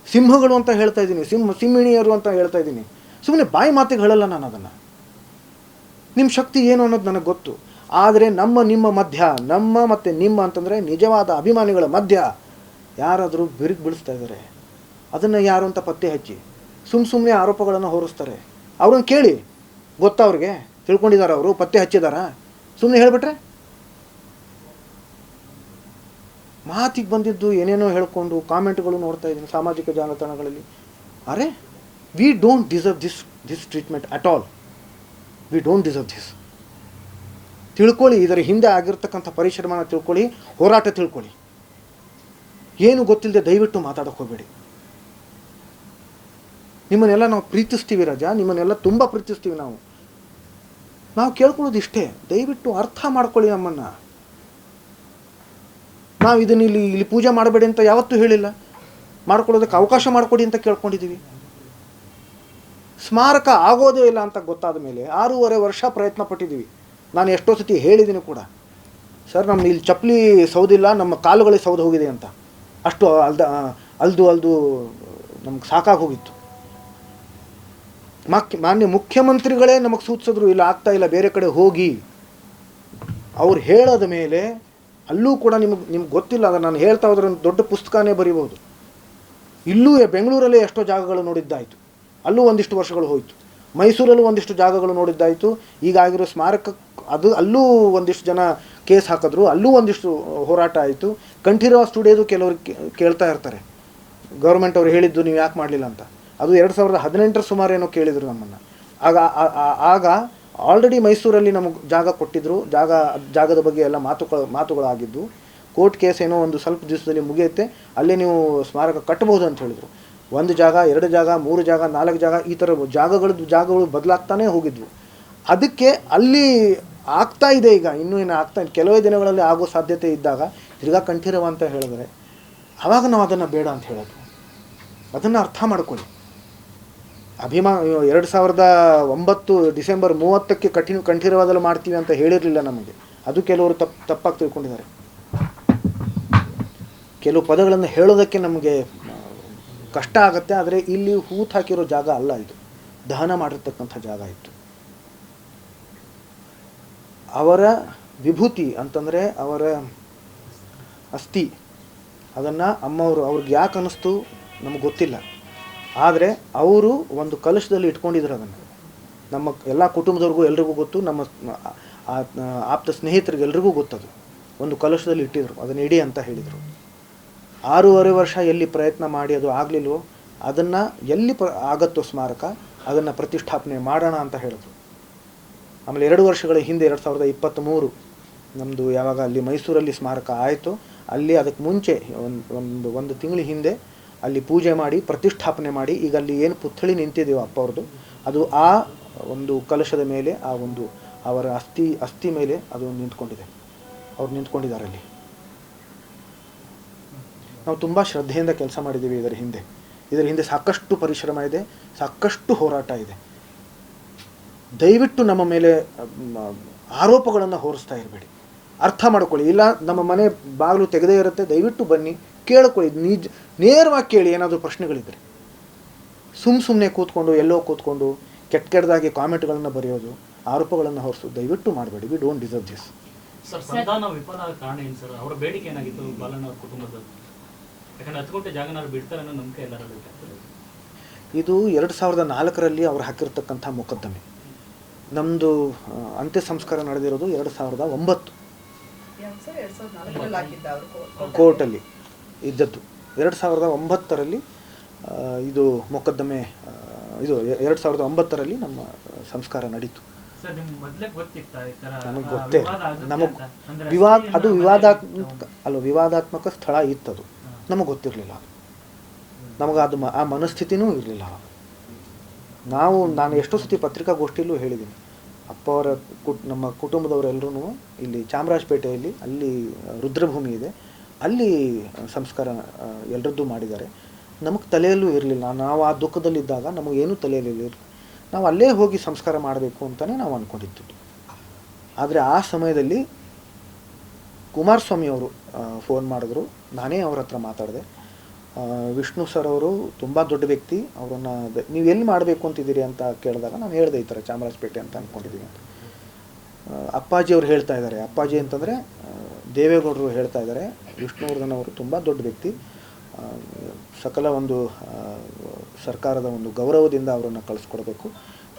ಸಿಂಹಗಳು ಅಂತ ಹೇಳ್ತಾ ಇದ್ದೀನಿ, ಸಿಂಹಿಣಿಯರು ಅಂತ ಹೇಳ್ತಾ ಇದ್ದೀನಿ. ಸುಮ್ಮನೆ ಬಾಯಿ ಮಾತಿಗೆ ಹೇಳಲ್ಲ ನಾನು ಅದನ್ನು. ನಿಮ್ಮ ಶಕ್ತಿ ಏನು ಅನ್ನೋದು ನನಗೆ ಗೊತ್ತು. ಆದರೆ ನಿಮ್ಮ ಮಧ್ಯ, ನಮ್ಮ ಮತ್ತು ನಿಮ್ಮ ಅಂತಂದರೆ ನಿಜವಾದ ಅಭಿಮಾನಿಗಳ ಮಧ್ಯ ಯಾರಾದರೂ ಬಿರುಕು ಬೀಳಿಸ್ತಾ ಇದ್ದಾರೆ. ಅದನ್ನು ಯಾರು ಅಂತ ಪತ್ತೆ ಹಚ್ಚಿ ಸುಮ್ಮನೆ ಆರೋಪಗಳನ್ನು ಹೊರಿಸ್ತಾರೆ. ಅವ್ರನ್ನ ಕೇಳಿ, ಗೊತ್ತಾ ಅವ್ರಿಗೆ? ತಿಳ್ಕೊಂಡಿದ್ದಾರೆ ಅವರು? ಪತ್ತೆ ಹಚ್ಚಿದಾರಾ? ಸುಮ್ಮನೆ ಹೇಳಿಬಿಟ್ರೆ ಮಾತಿಗೆ ಬಂದಿದ್ದು ಏನೇನೋ ಹೇಳ್ಕೊಂಡು ಕಾಮೆಂಟ್ಗಳು ನೋಡ್ತಾ ಇದ್ದೀನಿ ಸಾಮಾಜಿಕ ಜಾಲತಾಣಗಳಲ್ಲಿ. ಅರೆ, we don't deserve this treatment at all. We don't deserve this. ತಿಳ್ಕೊಳ್ಳಿ, ಇದರ ಹಿಂದೆ ಆಗಿರ್ತಕ್ಕಂಥ ಪರಿಶ್ರಮನ ತಿಳ್ಕೊಳ್ಳಿ, ಹೋರಾಟ ತಿಳ್ಕೊಳ್ಳಿ. ಏನು ಗೊತ್ತಿಲ್ಲದೆ ದಯವಿಟ್ಟು ಮಾತಾಡೋಕೆ ಹೋಗಬೇಡಿ. ನಿಮ್ಮನ್ನೆಲ್ಲ ನಾವು ಪ್ರೀತಿಸ್ತೀವಿ ರಾಜಾ, ನಿಮ್ಮನ್ನೆಲ್ಲ ತುಂಬ ಪ್ರೀತಿಸ್ತೀವಿ ನಾವು. ನಾವು ಕೇಳ್ಕೊಳ್ಳೋದು ಇಷ್ಟೇ, ದಯವಿಟ್ಟು ಅರ್ಥ ಮಾಡ್ಕೊಳ್ಳಿ ನಮ್ಮನ್ನು. ನಾವು ಇದನ್ನು ಇಲ್ಲಿ ಪೂಜೆ ಮಾಡಬೇಡಿ ಅಂತ ಯಾವತ್ತೂ ಹೇಳಿಲ್ಲ, ಮಾಡ್ಕೊಳ್ಳೋದಕ್ಕೆ ಅವಕಾಶ ಮಾಡಿಕೊಡಿ ಅಂತ ಕೇಳ್ಕೊಂಡಿದ್ದೀವಿ. ಸ್ಮಾರಕ ಆಗೋದೇ ಇಲ್ಲ ಅಂತ ಗೊತ್ತಾದ ಮೇಲೆ 6.5 ವರ್ಷ ಪ್ರಯತ್ನ ಪಟ್ಟಿದ್ದೀವಿ. ನಾನು ಎಷ್ಟೋ ಸತಿ ಹೇಳಿದ್ದೀನಿ ಕೂಡ, ಸರ್ ನಮ್ಮ ಇಲ್ಲಿ ಚಪ್ಪಲಿ ಸೌದಿಲ್ಲ, ನಮ್ಮ ಕಾಲುಗಳಿಗೆ ಸೌದು ಹೋಗಿದೆ ಅಂತ. ಅಷ್ಟು ಅಲ್ದು ನಮ್ಗೆ ಸಾಕಾಗಿ ಹೋಗಿತ್ತು. ಮಾನ್ಯ ಮುಖ್ಯಮಂತ್ರಿಗಳೇ ನಮಗೆ ಸೂಚಿಸಿದ್ರು, ಇಲ್ಲ ಆಗ್ತಾ ಇಲ್ಲ, ಬೇರೆ ಕಡೆ ಹೋಗಿ. ಅವ್ರು ಹೇಳೋದ ಮೇಲೆ ಅಲ್ಲೂ ಕೂಡ ನಿಮ್ಗೆ ಗೊತ್ತಿಲ್ಲ, ಅದನ್ನು ನಾನು ಹೇಳ್ತಾ ಹೋದ್ರೆ ಒಂದು ದೊಡ್ಡ ಪುಸ್ತಕನೇ ಬರೀಬೋದು. ಇಲ್ಲೂ ಬೆಂಗಳೂರಲ್ಲೇ ಎಷ್ಟೋ ಜಾಗಗಳು ನೋಡಿದ್ದಾಯಿತು, ಅಲ್ಲೂ ಒಂದಿಷ್ಟು ವರ್ಷಗಳು ಹೋಯಿತು. ಮೈಸೂರಲ್ಲೂ ಒಂದಿಷ್ಟು ಜಾಗಗಳು ನೋಡಿದ್ದಾಯಿತು. ಈಗಾಗಿರೋ ಸ್ಮಾರಕ ಅಲ್ಲೂ ಒಂದಿಷ್ಟು ಜನ ಕೇಸ್ ಹಾಕಿದ್ರು, ಅಲ್ಲೂ ಒಂದಿಷ್ಟು ಹೋರಾಟ ಆಯಿತು. ಕಂಠೀರವ ಸ್ಟುಡಿಯೋದು ಕೆಲವರು ಕೇಳ್ತಾ ಇರ್ತಾರೆ, ಗೌರ್ಮೆಂಟ್ ಅವ್ರು ಹೇಳಿದ್ದು ನೀವು ಯಾಕೆ ಮಾಡಲಿಲ್ಲ ಅಂತ. ಅದು 2018 ಸುಮಾರೇನೋ ಕೇಳಿದರು ನಮ್ಮನ್ನು. ಆಗ ಆಲ್ರೆಡಿ ಮೈಸೂರಲ್ಲಿ ನಮಗೆ ಜಾಗ ಕೊಟ್ಟಿದ್ದರು, ಜಾಗದ ಬಗ್ಗೆ ಎಲ್ಲ ಮಾತುಗಳಾಗಿದ್ದು. ಕೋರ್ಟ್ ಕೇಸ್ ಏನೋ ಒಂದು ಸ್ವಲ್ಪ ದಿವಸದಲ್ಲಿ ಮುಗಿಯುತ್ತೆ, ಅಲ್ಲೇ ನೀವು ಸ್ಮಾರಕ ಕಟ್ಟಬಹುದು ಅಂತ ಹೇಳಿದರು. 1 ಜಾಗ, 2 ಜಾಗ, 3 ಜಾಗ, 4 ಜಾಗ, ಈ ಥರ ಜಾಗಗಳು ಬದಲಾಗ್ತಾನೇ ಹೋಗಿದ್ವು. ಅದಕ್ಕೆ ಅಲ್ಲಿ ಆಗ್ತಾ ಇದೆ, ಈಗ ಇನ್ನೂ ಏನು ಆಗ್ತಾ ಇದೆ, ಕೆಲವೇ ದಿನಗಳಲ್ಲಿ ಆಗೋ ಸಾಧ್ಯತೆ ಇದ್ದಾಗ ತಿರ್ಗಾ ಕಂಠೀರವ ಅಂತ ಹೇಳಿದ್ರೆ ಆವಾಗ ನಾವು ಅದನ್ನು ಬೇಡ ಅಂತ ಹೇಳೋದು. ಅದನ್ನು ಅರ್ಥ ಮಾಡ್ಕೊಳ್ಳಿ. 2009 ಡಿಸೆಂಬರ್ 30ಕ್ಕೆ ಕಂಠೀರವಾದಲ್ಲಿ ಮಾಡ್ತೀವಿ ಅಂತ ಹೇಳಿರಲಿಲ್ಲ ನಮಗೆ. ಅದು ಕೆಲವರು ತಪ್ಪಾಗಿ ತಿಳ್ಕೊಂಡಿದ್ದಾರೆ. ಕೆಲವು ಪದಗಳನ್ನು ಹೇಳೋದಕ್ಕೆ ನಮಗೆ ಕಷ್ಟ ಆಗುತ್ತೆ. ಆದರೆ ಇಲ್ಲಿ ಹೂತು ಹಾಕಿರೋ ಜಾಗ ಅಲ್ಲ, ಇದು ದಹನ ಮಾಡಿರ್ತಕ್ಕಂಥ ಜಾಗ ಇತ್ತು. ಅವರ ವಿಭೂತಿ ಅಂತಂದರೆ ಅವರ ಅಸ್ಥಿ, ಅದನ್ನು ಅಮ್ಮವರು ಅವ್ರಿಗೆ ಯಾಕೆ ಅನ್ನಿಸ್ತು ನಮಗೆ ಗೊತ್ತಿಲ್ಲ. ಆದರೆ ಅವರು ಒಂದು ಕಲಶದಲ್ಲಿ ಇಟ್ಕೊಂಡಿದ್ರು ಅದನ್ನು. ನಮ್ಮ ಎಲ್ಲ ಕುಟುಂಬದವ್ರಿಗೂ ಎಲ್ರಿಗೂ ಗೊತ್ತು, ನಮ್ಮ ಆಪ್ತ ಸ್ನೇಹಿತರಿಗೆ ಎಲ್ರಿಗೂ ಗೊತ್ತದು. ಒಂದು ಕಲಶದಲ್ಲಿ ಇಟ್ಟಿದ್ರು, ಅದನ್ನು ಇಡಿ ಅಂತ ಹೇಳಿದರು. 6.5 ವರ್ಷ ಎಲ್ಲಿ ಪ್ರಯತ್ನ ಮಾಡಿ ಅದು ಆಗಲಿಲ್ವೋ, ಅದನ್ನು ಎಲ್ಲಿ ಆಗತ್ತೋ ಸ್ಮಾರಕ ಅದನ್ನು ಪ್ರತಿಷ್ಠಾಪನೆ ಮಾಡೋಣ ಅಂತ ಹೇಳಿದ್ರು. ಆಮೇಲೆ 2 ವರ್ಷಗಳ ಹಿಂದೆ 2023 ನಮ್ಮದು ಯಾವಾಗ ಅಲ್ಲಿ ಮೈಸೂರಲ್ಲಿ ಸ್ಮಾರಕ ಆಯಿತು, ಅಲ್ಲಿ ಅದಕ್ಕೆ ಮುಂಚೆ ಒಂದು ತಿಂಗಳ ಹಿಂದೆ ಅಲ್ಲಿ ಪೂಜೆ ಮಾಡಿ ಪ್ರತಿಷ್ಠಾಪನೆ ಮಾಡಿ, ಈಗ ಅಲ್ಲಿ ಏನು ಪುತ್ಥಳಿ ನಿಂತಿದೆಯೋ ಅಪ್ಪ ಅವ್ರದ್ದು, ಅದು ಆ ಒಂದು ಕಲಶದ ಮೇಲೆ, ಆ ಒಂದು ಅವರ ಅಸ್ಥಿ ಮೇಲೆ ಅದು ನಿಂತ್ಕೊಂಡಿದೆ. ಅವ್ರು ನಿಂತ್ಕೊಂಡಿದ್ದಾರೆ ಅಲ್ಲಿ. ನಾವು ತುಂಬ ಶ್ರದ್ಧೆಯಿಂದ ಕೆಲಸ ಮಾಡಿದ್ದೀವಿ ಇದರ ಹಿಂದೆ ಸಾಕಷ್ಟು ಪರಿಶ್ರಮ ಇದೆ, ಸಾಕಷ್ಟು ಹೋರಾಟ ಇದೆ. ದಯವಿಟ್ಟು ನಮ್ಮ ಮೇಲೆ ಆರೋಪಗಳನ್ನು ಹೊರಿಸ್ತಾ ಇರಬೇಡಿ, ಅರ್ಥ ಮಾಡ್ಕೊಳ್ಳಿ. ಇಲ್ಲ ನಮ್ಮ ಮನೆ ಬಾಗಿಲು ತೆಗೆದೇ ಇರುತ್ತೆ, ದಯವಿಟ್ಟು ಬನ್ನಿ ಕೇಳ್ಕೊಳ್ಳಿ, ನೇರವಾಗಿ ಕೇಳಿ. ಏನಾದರೂ ಪ್ರಶ್ನೆಗಳಿದ್ದರೆ ಸುಮ್ಮನೆ ಎಲ್ಲೋ ಕೂತ್ಕೊಂಡು ಕೆಟ್ಟದಾಗಿ ಕಾಮೆಂಟ್ಗಳನ್ನು ಬರೆಯೋದು, ಆರೋಪಗಳನ್ನು ಹೊರಿಸೋದು ದಯವಿಟ್ಟು ಮಾಡಬೇಡಿ. We don't deserve this. Sir, ಸಂತಾನ ವಿಫಲ ಆದ ಕಾರಣ ಏನು ಸರ್? ಅವರ ಬೇಡಿಕೆ ಏನಾಗಿತ್ತು ಬಾಲಣ್ಣ ಅವ್ರ ಕುಟುಂಬದ? ಯಾಕಂದ್ರೆ 10 ಗುಂಟೆ ಜಾಗನಾರು ಬಿಡ್ತಾರೆ ಅನ್ನೋ ನಂಬಿಕೆ ಎಲ್ಲರಲ್ಲೂ ಇದೆ. ಇದು 2004ರಲ್ಲಿ ಅವ್ರು ಹಾಕಿರ್ತಕ್ಕಂಥ ಮೊಕದ್ದಮೆ. ನಮ್ಮದು ಅಂತ್ಯ ಸಂಸ್ಕಾರ ನಡೆದಿರೋದು 2009 ಕೋರ್ಟಲ್ಲಿ ಇದ್ದದ್ದು. 2009ರಲ್ಲಿ ಇದು ಮೊಕದ್ದಮೆ, ಇದು 2009ರಲ್ಲಿ ನಮ್ಮ ಸಂಸ್ಕಾರ ನಡೀತು. ನಮಗೆ ಗೊತ್ತೇ, ಅದು ವಿವಾದಾತ್ಮಕ ಸ್ಥಳ ಇತ್ತದು, ನಮಗೆ ಗೊತ್ತಿರಲಿಲ್ಲ. ನಮಗೆ ಅದು ಆ ಮನಸ್ಥಿತಿನೂ ಇರಲಿಲ್ಲ. ನಾನು ಎಷ್ಟೋ ಸತಿ ಪತ್ರಿಕಾಗೋಷ್ಠಿಯಲ್ಲೂ ಹೇಳಿದ್ದೀನಿ, ಅಪ್ಪ ಅವರ ನಮ್ಮ ಕುಟುಂಬದವರೆಲ್ಲರೂ ಇಲ್ಲಿ ಚಾಮರಾಜಪೇಟೆಯಲ್ಲಿ ಅಲ್ಲಿ ರುದ್ರಭೂಮಿ ಇದೆ, ಅಲ್ಲಿ ಸಂಸ್ಕಾರ ಎಲ್ಲರದ್ದು ಮಾಡಿದ್ದಾರೆ. ನಮಗೆ ತಲೆಯಲ್ಲೂ ಇರಲಿಲ್ಲ. ನಾವು ಆ ದುಃಖದಲ್ಲಿದ್ದಾಗ ನಮಗೇನೂ ತಲೆಯಲ್ಲಿರಲಿಲ್ಲ. ನಾವು ಅಲ್ಲೇ ಹೋಗಿ ಸಂಸ್ಕಾರ ಮಾಡಬೇಕು ಅಂತಲೇ ನಾವು ಅಂದ್ಕೊಂಡಿದ್ದು. ಆದರೆ ಆ ಸಮಯದಲ್ಲಿ ಕುಮಾರಸ್ವಾಮಿ ಅವರು ಫೋನ್ ಮಾಡಿದ್ರು, ನಾನೇ ಅವ್ರ ಹತ್ರ ಮಾತಾಡಿದೆ. ವಿಷ್ಣು ಸರ್ ಅವರು ತುಂಬ ದೊಡ್ಡ ವ್ಯಕ್ತಿ, ಅವರನ್ನು ನೀವು ಎಲ್ಲಿ ಮಾಡಬೇಕು ಅಂತಿದ್ದೀರಿ ಅಂತ ಕೇಳಿದಾಗ ನಾನು ಹೇಳಿದೆ, ಈ ಥರ ಚಾಮರಾಜಪೇಟೆ ಅಂತ ಅಂದ್ಕೊಂಡಿದ್ದೀನಿ ಅಂತ. ಅಪ್ಪಾಜಿ ಅವ್ರು ಹೇಳ್ತಾ ಇದ್ದಾರೆ, ಅಪ್ಪಾಜಿ ಅಂತಂದರೆ ದೇವೇಗೌಡರು ಹೇಳ್ತಾ ಇದ್ದಾರೆ, ವಿಷ್ಣುವರ್ಧನ್ ಅವರು ತುಂಬ ದೊಡ್ಡ ವ್ಯಕ್ತಿ, ಸಕಲ ಒಂದು ಸರ್ಕಾರದ ಒಂದು ಗೌರವದಿಂದ ಅವರನ್ನು ಕಳಿಸ್ಕೊಡ್ಬೇಕು,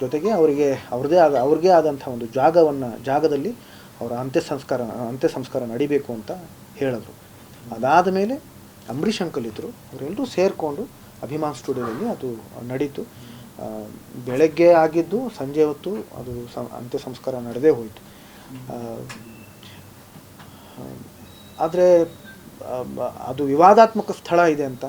ಜೊತೆಗೆ ಅವ್ರಿಗೆ ಆದಂಥ ಒಂದು ಜಾಗದಲ್ಲಿ ಅವರ ಅಂತ್ಯ ಸಂಸ್ಕಾರ ನಡಿಬೇಕು ಅಂತ ಹೇಳಿದ್ರು. ಅದಾದ ಮೇಲೆ ಅಂಬರೀಷ್ ಅಂಕಲ್ ಇದ್ದರು, ಅವರೆಲ್ಲರೂ ಸೇರಿಕೊಂಡು ಅಭಿಮಾನ್ ಸ್ಟುಡಿಯೋದಲ್ಲಿ ಅದು ನಡೀತು. ಬೆಳಗ್ಗೆ ಆಗಿದ್ದು ಸಂಜೆ ಹೊತ್ತು ಅದು ಅಂತ್ಯ ಸಂಸ್ಕಾರ ನಡೆದೇ ಹೋಯಿತು. ಆದರೆ ಅದು ವಿವಾದಾತ್ಮಕ ಸ್ಥಳ ಇದೆ ಅಂತ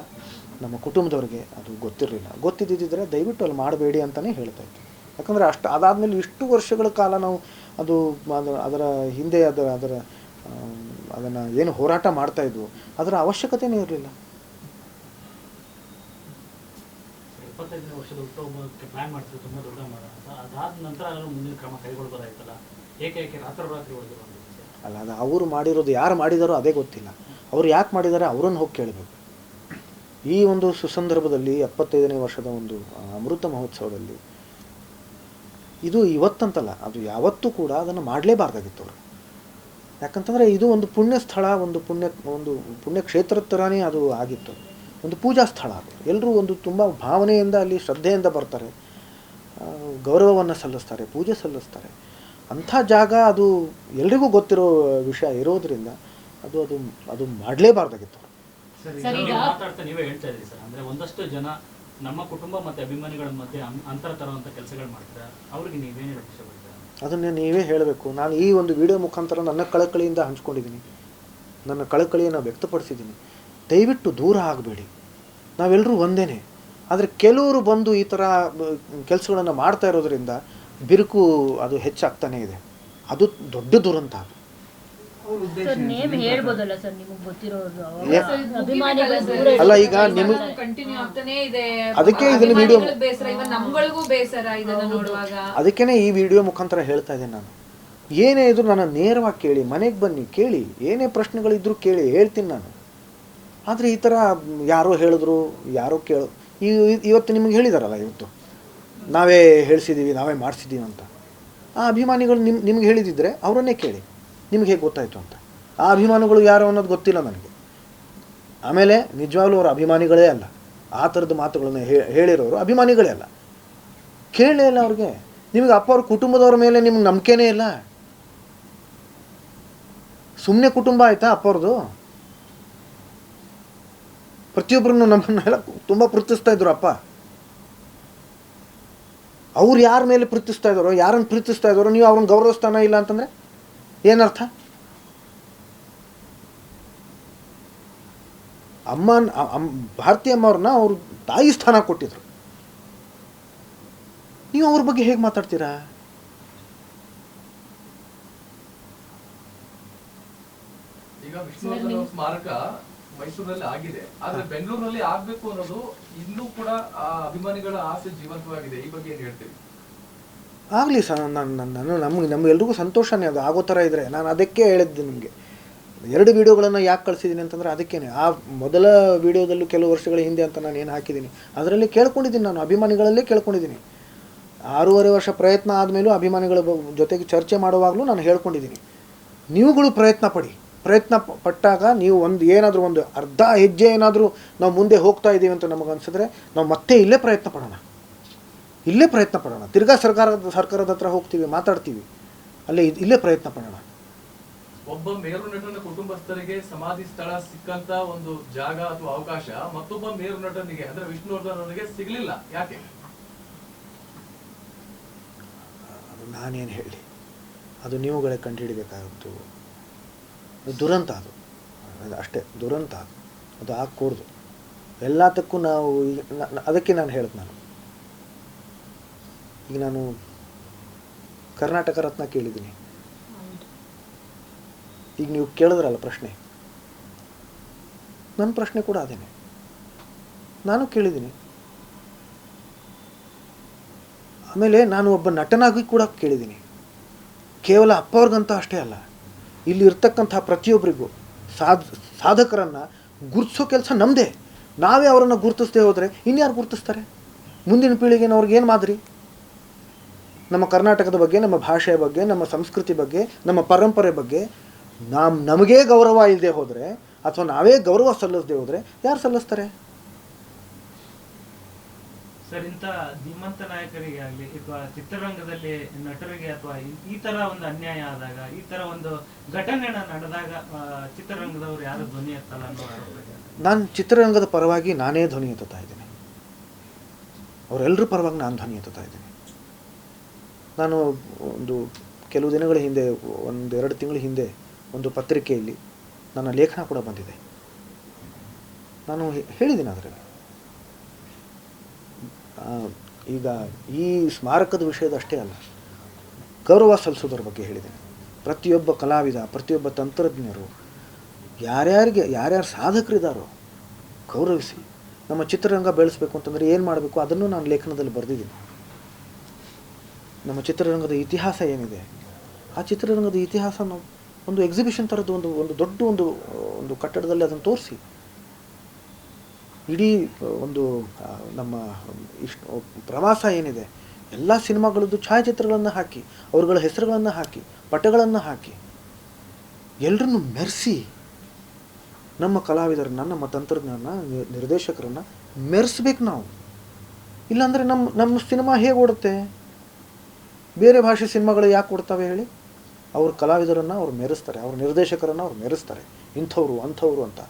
ನಮ್ಮ ಕುಟುಂಬದವ್ರಿಗೆ ಅದು ಗೊತ್ತಿರಲಿಲ್ಲ. ಗೊತ್ತಿದ್ದಿದ್ದರೆ ದಯವಿಟ್ಟು ಅಲ್ಲಿ ಮಾಡಬೇಡಿ ಅಂತಲೇ ಹೇಳ್ತಾ ಇತ್ತು. ಯಾಕಂದರೆ ಅದಾದಮೇಲೆ ಇಷ್ಟು ವರ್ಷಗಳ ಕಾಲ ನಾವು ಅದರ ಹಿಂದೆ ಅದನ್ನು ಏನು ಹೋರಾಟ ಮಾಡ್ತಾಯಿದ್ವು ಅದರ ಅವಶ್ಯಕತೆಯೇ ಇರಲಿಲ್ಲ. 25ನೇ ವರ್ಷದ ಹುಟ್ಟುಹಬ್ಬಕ್ಕೆ ಪ್ಲಾನ್ ಮಾಡ್ತಿದ್ರು, ತುಂಬ ದೊಡ್ಡ ಮಾಡೋಣ ಅಂತ. ಅದಾದ ನಂತರ ಮುಂದಿನ ಕ್ರಮ ಕೈಗೊಳ್ಬೋದಾಯ್ತಲ್ಲ, ಏಕೆ ರಾತ್ರೋರಾತ್ರಿ ಹೊಡೆದಿರೋ ಅಲ್ಲ. ಅದು ಅವರು ಮಾಡಿರೋದು ಯಾರು ಮಾಡಿದಾರೋ ಅದೇ ಗೊತ್ತಿಲ್ಲ. ಅವರು ಯಾಕೆ ಮಾಡಿದ್ದಾರೆ ಅವರನ್ನು ಹೋಗಿ ಕೇಳಬೇಕು. ಈ ಒಂದು ಸುಸಂದರ್ಭದಲ್ಲಿ 75ನೇ ವರ್ಷದ ಒಂದು ಅಮೃತ ಮಹೋತ್ಸವದಲ್ಲಿ ಇದು ಇವತ್ತಂತಲ್ಲ, ಅದು ಯಾವತ್ತೂ ಕೂಡ ಅದನ್ನು ಮಾಡಲೇಬಾರ್ದಾಗಿತ್ತು ಅವರು. ಯಾಕಂತಂದರೆ ಇದು ಒಂದು ಪುಣ್ಯ ಸ್ಥಳ, ಒಂದು ಪುಣ್ಯಕ್ಷೇತ್ರದ ಥರನೇ ಅದು ಆಗಿತ್ತು. ಒಂದು ಪೂಜಾ ಸ್ಥಳ ಅದು. ಎಲ್ಲರೂ ಒಂದು ತುಂಬ ಭಾವನೆಯಿಂದ ಅಲ್ಲಿ ಶ್ರದ್ಧೆಯಿಂದ ಬರ್ತಾರೆ, ಗೌರವವನ್ನು ಸಲ್ಲಿಸ್ತಾರೆ, ಪೂಜೆ ಸಲ್ಲಿಸ್ತಾರೆ. ಅಂಥ ಜಾಗ ಅದು ಎಲ್ರಿಗೂ ಗೊತ್ತಿರೋ ವಿಷಯ ಇರೋದ್ರಿಂದ ಅದು ಮಾಡಲೇಬಾರ್ದಾಗಿತ್ತು. ಮಾತಾಡ್ತಾ ನೀವೇ ಹೇಳ್ತಾ ಇದ್ದೀರಿ ಸರ್, ಅಂದರೆ ಒಂದಷ್ಟು ಜನ ನಮ್ಮ ಕುಟುಂಬ ಮತ್ತು ಅಭಿಮಾನಿಗಳ ಮಧ್ಯೆ ಅಂತರ ತರುವಂಥ ಕೆಲಸಗಳು ಮಾಡ್ತಾರೆ, ಅವ್ರಿಗೆ ನೀವೇನು ಹೇಳಕ್ಕೆ ಇಷ್ಟಪಡ್ತೀರಾ? ಅದನ್ನೇ ನೀವೇ ಹೇಳಬೇಕು. ನಾನು ಈ ಒಂದು ವಿಡಿಯೋ ಮುಖಾಂತರ ನನ್ನ ಕಳಕಳಿಯಿಂದ ಹಂಚ್ಕೊಂಡಿದ್ದೀನಿ, ನನ್ನ ಕಳಕಳಿಯನ್ನು ವ್ಯಕ್ತಪಡಿಸಿದ್ದೀನಿ. ದಯವಿಟ್ಟು ದೂರ ಆಗಬೇಡಿ, ನಾವೆಲ್ಲರೂ ಒಂದೇ. ಆದರೆ ಕೆಲವರು ಬಂದು ಈ ಥರ ಕೆಲಸಗಳನ್ನು ಮಾಡ್ತಾ ಇರೋದ್ರಿಂದ ಬಿರುಕು ಅದು ಹೆಚ್ಚಾಗ್ತಾನೇ ಇದೆ. ಅದು ದೊಡ್ಡ ದುರಂತ. ಸರ್ ನೇಮ್ ಹೇಳ್ಬೋದಲ್ಲ ಸರ್, ನಿಮಗೆ ಗೊತ್ತಿರೋದು ಅಲ್ಲ. ಈಗ ನಿಮಗೆ ಕಂಟಿನ್ಯೂ ಆಗ್ತಾನೆ ಇದೆ, ಅದಕ್ಕೆ ಇದನ್ನ ವಿಡಿಯೋ ಬೇಸರ, ಇವನ್ ನಮ್ಗಳಿಗೂ ಬೇಸರ ಇದನ್ನ ನೋಡುವಾಗ. ಅದಕ್ಕೇನೆ ಈ ವಿಡಿಯೋ ಮುಖಾಂತರ ಹೇಳ್ತಾ ಇದ್ದೇನೆ. ನಾನು ಏನೇ ಇದ್ರು ನನ್ನ ನೇರವಾಗಿ ಕೇಳಿ, ಮನೆಗೆ ಬನ್ನಿ ಕೇಳಿ, ಏನೇ ಪ್ರಶ್ನೆಗಳಿದ್ರು ಕೇಳಿ, ಹೇಳ್ತೀನಿ ನಾನು. ಆದರೆ ಈ ಥರ ಯಾರೋ ಹೇಳಿದ್ರು, ಯಾರೋ ಇವತ್ತು ನಿಮಗೆ ಹೇಳಿದಾರಲ್ಲ, ಇವತ್ತು ನಾವೇ ಹೇಳಿಸಿದ್ದೀವಿ, ನಾವೇ ಮಾಡಿಸಿದ್ದೀವಿ ಅಂತ. ಆ ಅಭಿಮಾನಿಗಳು ನಿಮ್ಗೆ ಹೇಳಿದಿದ್ರೆ ಅವರನ್ನೇ ಕೇಳಿ, ನಿಮ್ಗೆ ಹೇಗೆ ಗೊತ್ತಾಯಿತು ಅಂತ. ಆ ಅಭಿಮಾನಿಗಳು ಯಾರು ಅನ್ನೋದು ಗೊತ್ತಿಲ್ಲ ನನಗೆ. ಆಮೇಲೆ ನಿಜವಾಗ್ಲೂ ಅವರು ಅಭಿಮಾನಿಗಳೇ ಅಲ್ಲ, ಆ ಥರದ ಮಾತುಗಳನ್ನು ಹೇಳಿರೋರು ಅಭಿಮಾನಿಗಳೇ ಅಲ್ಲ. ಕೇಳಲೇ ಇಲ್ಲ ಅವ್ರಿಗೆ. ನಿಮಗೆ ಅಪ್ಪ ಅವ್ರ ಕುಟುಂಬದವ್ರ ಮೇಲೆ ನಿಮ್ಗೆ ನಂಬಿಕೆನೇ ಇಲ್ಲ. ಸುಮ್ಮನೆ ಕುಟುಂಬ ಆಯಿತಾ ಅಪ್ಪ ಅವ್ರದ್ದು? ಪ್ರತಿಯೊಬ್ಬರನ್ನು ನಮ್ಮನ್ನೆಲ್ಲ ತುಂಬ ಪ್ರೀತಿಸ್ತಾ ಇದ್ರು ಅಪ್ಪ. ಅವ್ರು ಯಾರ ಮೇಲೆ ಪ್ರೀತಿಸ್ತಾ ಇದ್ದಾರೋ, ಯಾರನ್ನು ಪ್ರೀತಿಸ್ತಾ ಇದ್ದಾರೋ ನೀವು ಅವ್ರನ್ನ ಗೌರವಿಸ್ತಾನ ಇಲ್ಲ ಅಂತಂದರೆ ಏನರ್ಥ? ಭಾರತೀಯ ಅಮ್ಮವ್ರನ್ನ ಅವರು ತಾಯಿ ಸ್ಥಾನ ಕೊಟ್ಟಿದ್ರು. ನೀವು ಅವ್ರ ಬಗ್ಗೆ ಹೇಗೆ ಮಾತಾಡ್ತೀರಾ? ಈಗ ವಿಷ್ಣುವರ್ಧನ್ ಸ್ಮಾರಕ ಮೈಸೂರಲ್ಲಿ ಆಗಿದೆ, ಆದ್ರೆ ಬೆಂಗಳೂರಿನಲ್ಲಿ ಆಗ್ಬೇಕು ಅನ್ನೋದು ಇನ್ನೂ ಕೂಡ ಆ ಅಭಿಮಾನಿಗಳ ಆಸೆ ಜೀವಂತವಾಗಿದೆ. ಈ ಬಗ್ಗೆ ಏನ್ ಹೇಳ್ತೀವಿ? ಆಗಲಿ ಸರ್, ನಮಗೆಲ್ರಿಗೂ ಸಂತೋಷನೇ ಅದು ಆಗೋ ಥರ ಇದ್ದರೆ. ನಾನು ಅದಕ್ಕೆ ಹೇಳಿದ್ದೆ ನಿಮಗೆ. 2 ವಿಡಿಯೋಗಳನ್ನು ಯಾಕೆ ಕಳಿಸಿದ್ದೀನಿ ಅಂತಂದರೆ ಅದಕ್ಕೇನೆ. ಆ ಮೊದಲ ವಿಡಿಯೋದಲ್ಲೂ ಕೆಲವು ವರ್ಷಗಳ ಹಿಂದೆ ಅಂತ ನಾನು ಏನು ಹಾಕಿದ್ದೀನಿ ಅದರಲ್ಲಿ ಕೇಳ್ಕೊಂಡಿದ್ದೀನಿ, ನಾನು ಅಭಿಮಾನಿಗಳಲ್ಲೇ ಕೇಳ್ಕೊಂಡಿದ್ದೀನಿ. 6.5 ವರ್ಷ ಪ್ರಯತ್ನ ಆದಮೇಲೂ ಅಭಿಮಾನಿಗಳ ಜೊತೆಗೆ ಚರ್ಚೆ ಮಾಡುವಾಗಲೂ ನಾನು ಹೇಳ್ಕೊಂಡಿದ್ದೀನಿ, ನೀವುಗಳು ಪ್ರಯತ್ನ ಪಟ್ಟಾಗ ನೀವು ಏನಾದರೂ ಒಂದು ಅರ್ಧ ಹೆಜ್ಜೆ ಏನಾದರೂ ನಾವು ಮುಂದೆ ಹೋಗ್ತಾ ಇದ್ದೀವಿ ಅಂತ ನಮಗನ್ಸಿದ್ರೆ ನಾವು ಮತ್ತೆ ಇಲ್ಲೇ ಪ್ರಯತ್ನ ಪಡೋಣ. ತಿರ್ಗಾ ಸರ್ಕಾರದ ಹತ್ರ ಹೋಗ್ತೀವಿ, ಮಾತಾಡ್ತೀವಿ, ಇಲ್ಲೇ ಪ್ರಯತ್ನ ಪಡೋಣ. ಒಬ್ಬ ಮೇರು ನಟನ ಕುಟುಂಬಸ್ಥರಿಗೆ ಸಮಾಧಿ ಸ್ಥಳ ಸಿಕ್ಕಂತ ಒಂದು ಜಾಗ ಅಥವಾ ಅವಕಾಶ ಮತ್ತೊಬ್ಬ ಮೇರು ನಟನಿಗೆ ಅಂದ್ರೆ ವಿಷ್ಣುವರ್ಧನ್ ಅವರಿಗೆ ಸಿಗಲಿಲ್ಲ, ಯಾಕೆ? ನಾನೇನು ಹೇಳಿ, ಅದು ನೀವುಗಳೇ ಕಂಡುಹಿಡಬೇಕಾಗಿತ್ತು. ದುರಂತ ಅದು ಅಷ್ಟೇ, ದುರಂತ ಅದು ಆಗಕೂಡ್ದು. ಎಲ್ಲದಕ್ಕೂ ನಾವು ಅದಕ್ಕೆ ನಾನು ಹೇಳಿದೆ. ಈಗ ನಾನು ಕರ್ನಾಟಕ ರತ್ನ ಕೇಳಿದ್ದೀನಿ. ಈಗ ನೀವು ಕೇಳಿದ್ರಲ್ಲ ಪ್ರಶ್ನೆ, ನನ್ನ ಪ್ರಶ್ನೆ ಕೂಡ ಅದೇನೆ, ನಾನು ಕೇಳಿದ್ದೀನಿ. ಆಮೇಲೆ ನಾನು ಒಬ್ಬ ನಟನಾಗಿ ಕೂಡ ಕೇಳಿದ್ದೀನಿ. ಕೇವಲ ಅಪ್ಪ ಅವ್ರಿಗಂತ ಅಷ್ಟೇ ಅಲ್ಲ, ಇಲ್ಲಿ ಇರ್ತಕ್ಕಂಥ ಪ್ರತಿಯೊಬ್ಬರಿಗೂ ಸಾಧಕರನ್ನು ಗುರುತಿಸೋ ಕೆಲಸ ನಮ್ಮದೇ. ನಾವೇ ಅವರನ್ನು ಗುರುತಿಸದೆ ಹೋದರೆ ಇನ್ಯಾರು ಗುರುತಿಸ್ತಾರೆ? ಮುಂದಿನ ಪೀಳಿಗೆನ ಅವ್ರಿಗೇನು ಮಾದರಿ? ನಮ್ಮ ಕರ್ನಾಟಕದ ಬಗ್ಗೆ, ನಮ್ಮ ಭಾಷೆಯ ಬಗ್ಗೆ, ನಮ್ಮ ಸಂಸ್ಕೃತಿ ಬಗ್ಗೆ, ನಮ್ಮ ಪರಂಪರೆ ಬಗ್ಗೆ ನಮಗೇ ಗೌರವ ಇಲ್ಲದೆ ಹೋದರೆ ಅಥವಾ ನಾವೇ ಗೌರವ ಸಲ್ಲಿಸದೆ ಹೋದರೆ ಯಾರು ಸಲ್ಲಿಸ್ತಾರೆ? ಸರ್, ಇಂಥ ಧೀಮಂತ ನಾಯಕರಿಗೆ ಆಗಲಿ ಅಥವಾ ಚಿತ್ರರಂಗದಲ್ಲಿ ನಟರಿಗೆ ಅಥವಾ ಈ ತರ ಒಂದು ಅನ್ಯಾಯ ಆದಾಗ, ಈ ತರ ಒಂದು ಘಟನೆ ನಡೆದಾಗ ಚಿತ್ರರಂಗದವರು ಯಾರು ಧ್ವನಿ ಎತ್ತಲ್ಲ ಅನ್ನೋ ಆರೋಪ ಇದೆ. ನಾನು ಚಿತ್ರರಂಗದ ಪರವಾಗಿ ನಾನೇ ಧ್ವನಿ ಎತ್ತುತ್ತಾ ಇದ್ದೀನಿ. ಅವರೆಲ್ಲರ ಪರವಾಗಿ ನಾನು ಧ್ವನಿ ಎತ್ತುತ್ತಾ ಇದ್ದೀನಿ. ನಾನು ಕೆಲವು ದಿನಗಳ ಹಿಂದೆ, 1-2 ತಿಂಗಳ ಹಿಂದೆ ಒಂದು ಪತ್ರಿಕೆಯಲ್ಲಿ ನನ್ನ ಲೇಖನ ಕೂಡ ಬಂದಿದೆ. ನಾನು ಹೇಳಿದ್ದೀನಿ ಅದರಲ್ಲಿ ಈಗ ಈ ಸ್ಮಾರಕದ ವಿಷಯದ ಅಷ್ಟೇ ಅಲ್ಲ, ಗೌರವ ಸಲ್ಲಿಸೋದ್ರ ಬಗ್ಗೆ ಹೇಳಿದ್ದೇನೆ. ಪ್ರತಿಯೊಬ್ಬ ಕಲಾವಿದ, ಪ್ರತಿಯೊಬ್ಬ ತಂತ್ರಜ್ಞರು, ಯಾರ್ಯಾರು ಸಾಧಕರಿದ್ದಾರೋ ಗೌರವಿಸಿ. ನಮ್ಮ ಚಿತ್ರರಂಗ ಬೆಳೆಸಬೇಕು ಅಂತಂದರೆ ಏನು ಮಾಡಬೇಕು ಅದನ್ನು ನಾನು ಲೇಖನದಲ್ಲಿ ಬರೆದಿದ್ದೀನಿ. ನಮ್ಮ ಚಿತ್ರರಂಗದ ಇತಿಹಾಸ ಏನಿದೆ, ಆ ಚಿತ್ರರಂಗದ ಇತಿಹಾಸನ ಒಂದು ಎಕ್ಸಿಬಿಷನ್ ಥರದ್ದು ಒಂದು ದೊಡ್ಡ ಒಂದು ಕಟ್ಟಡದಲ್ಲಿ ಅದನ್ನು ತೋರಿಸಿ, ಇಡೀ ಒಂದು ನಮ್ಮ ಇಷ್ಟು ಪ್ರವಾಸ ಏನಿದೆ ಎಲ್ಲ ಸಿನಿಮಾಗಳದ್ದು ಛಾಯಾಚಿತ್ರಗಳನ್ನು ಹಾಕಿ, ಅವ್ರಗಳ ಹೆಸರುಗಳನ್ನು ಹಾಕಿ, ಪಟಗಳನ್ನು ಹಾಕಿ, ಎಲ್ಲರನ್ನು ಮೆರೆಸಿ ನಮ್ಮ ಕಲಾವಿದರನ್ನು, ನಮ್ಮ ತಂತ್ರಜ್ಞರನ್ನ, ನಿರ್ದೇಶಕರನ್ನು ಮೆರೆಸ್ಬೇಕು ನಾವು. ಇಲ್ಲಾಂದರೆ ನಮ್ಮ ಸಿನಿಮಾ ಹೇಗೆ ಓಡುತ್ತೆ? ಬೇರೆ ಭಾಷೆ ಸಿನಿಮಾಗಳು ಯಾಕೆ ಓಡ್ತವೆ ಹೇಳಿ? ಅವ್ರ ಕಲಾವಿದರನ್ನು ಅವ್ರು ಮೆರೆಸ್ತಾರೆ, ಅವ್ರ ನಿರ್ದೇಶಕರನ್ನು ಅವ್ರು ಮೆರೆಸ್ತಾರೆ, ಇಂಥವ್ರು ಅಂಥವ್ರು ಅಂತ.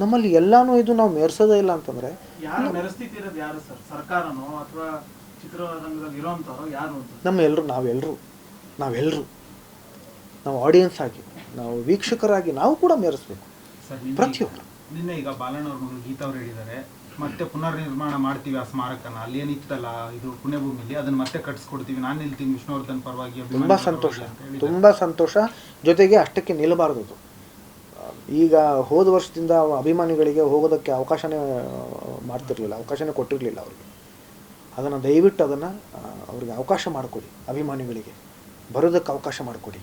ನಮ್ಮಲ್ಲಿ ಎಲ್ಲಾನು ಇದು ನಾವು ಮೆರೆಸೋದೇ ಇಲ್ಲ ಅಂತಂದರೆ ಯಾರು ಮೆರೆಸ್ತಿರೋದು ಯಾರು ಸರ್? ಸರ್ಕಾರನೋ ಅಥವಾ ಚಿತ್ರರಂಗದಲ್ಲಿ ಇರೋಂಥವ್ರು ಯಾರು? ನಾವೆಲ್ಲರೂ ನಾವು ಆಡಿಯನ್ಸ್ ಆಗಿ, ನಾವು ವೀಕ್ಷಕರಾಗಿ ನಾವು ಕೂಡ ಮೆರೆಸ್ಬೇಕು ಪ್ರತಿಯೊಬ್ಬರು. ನಿನ್ನೆ ಈಗ ಬಾಲಣ್ಣವ್ರ ಮಗಳು ಗೀತಾ ಅವ್ರು ಹೇಳಿದ್ದಾರೆ, ಮತ್ತೆ ಪುನರ್ ನಿರ್ಮಾಣ ಮಾಡ್ತೀವಿ ಆ ಸ್ಮಾರಕನ, ಅಲ್ಲಿ ಏನಿತ್ತಲ್ಲ ಇದು ಪುಣ್ಯಭೂಮಿಲಿ ಅದನ್ನ ಮತ್ತೆ ಕಟ್ಸ್ಕೊಡ್ತೀವಿ, ನಾನು ನಿಲ್ತೀನಿ ವಿಷ್ಣುವರ್ಧನ್ ಪರವಾಗಿ. ತುಂಬ ಸಂತೋಷ. ಜೊತೆಗೆ ಅಷ್ಟಕ್ಕೆ ನಿಲ್ಲಬಾರ್ದು. ಈಗ ಹೋದ ವರ್ಷದಿಂದ ಅಭಿಮಾನಿಗಳಿಗೆ ಹೋಗೋದಕ್ಕೆ ಅವಕಾಶನೇ ಕೊಟ್ಟಿರಲಿಲ್ಲ ಅವ್ರಿಗೆ. ಅದನ್ನು ದಯವಿಟ್ಟು ಅವ್ರಿಗೆ ಅವಕಾಶ ಮಾಡಿಕೊಡಿ, ಅಭಿಮಾನಿಗಳಿಗೆ ಬರೋದಕ್ಕೆ ಅವಕಾಶ ಮಾಡಿಕೊಡಿ.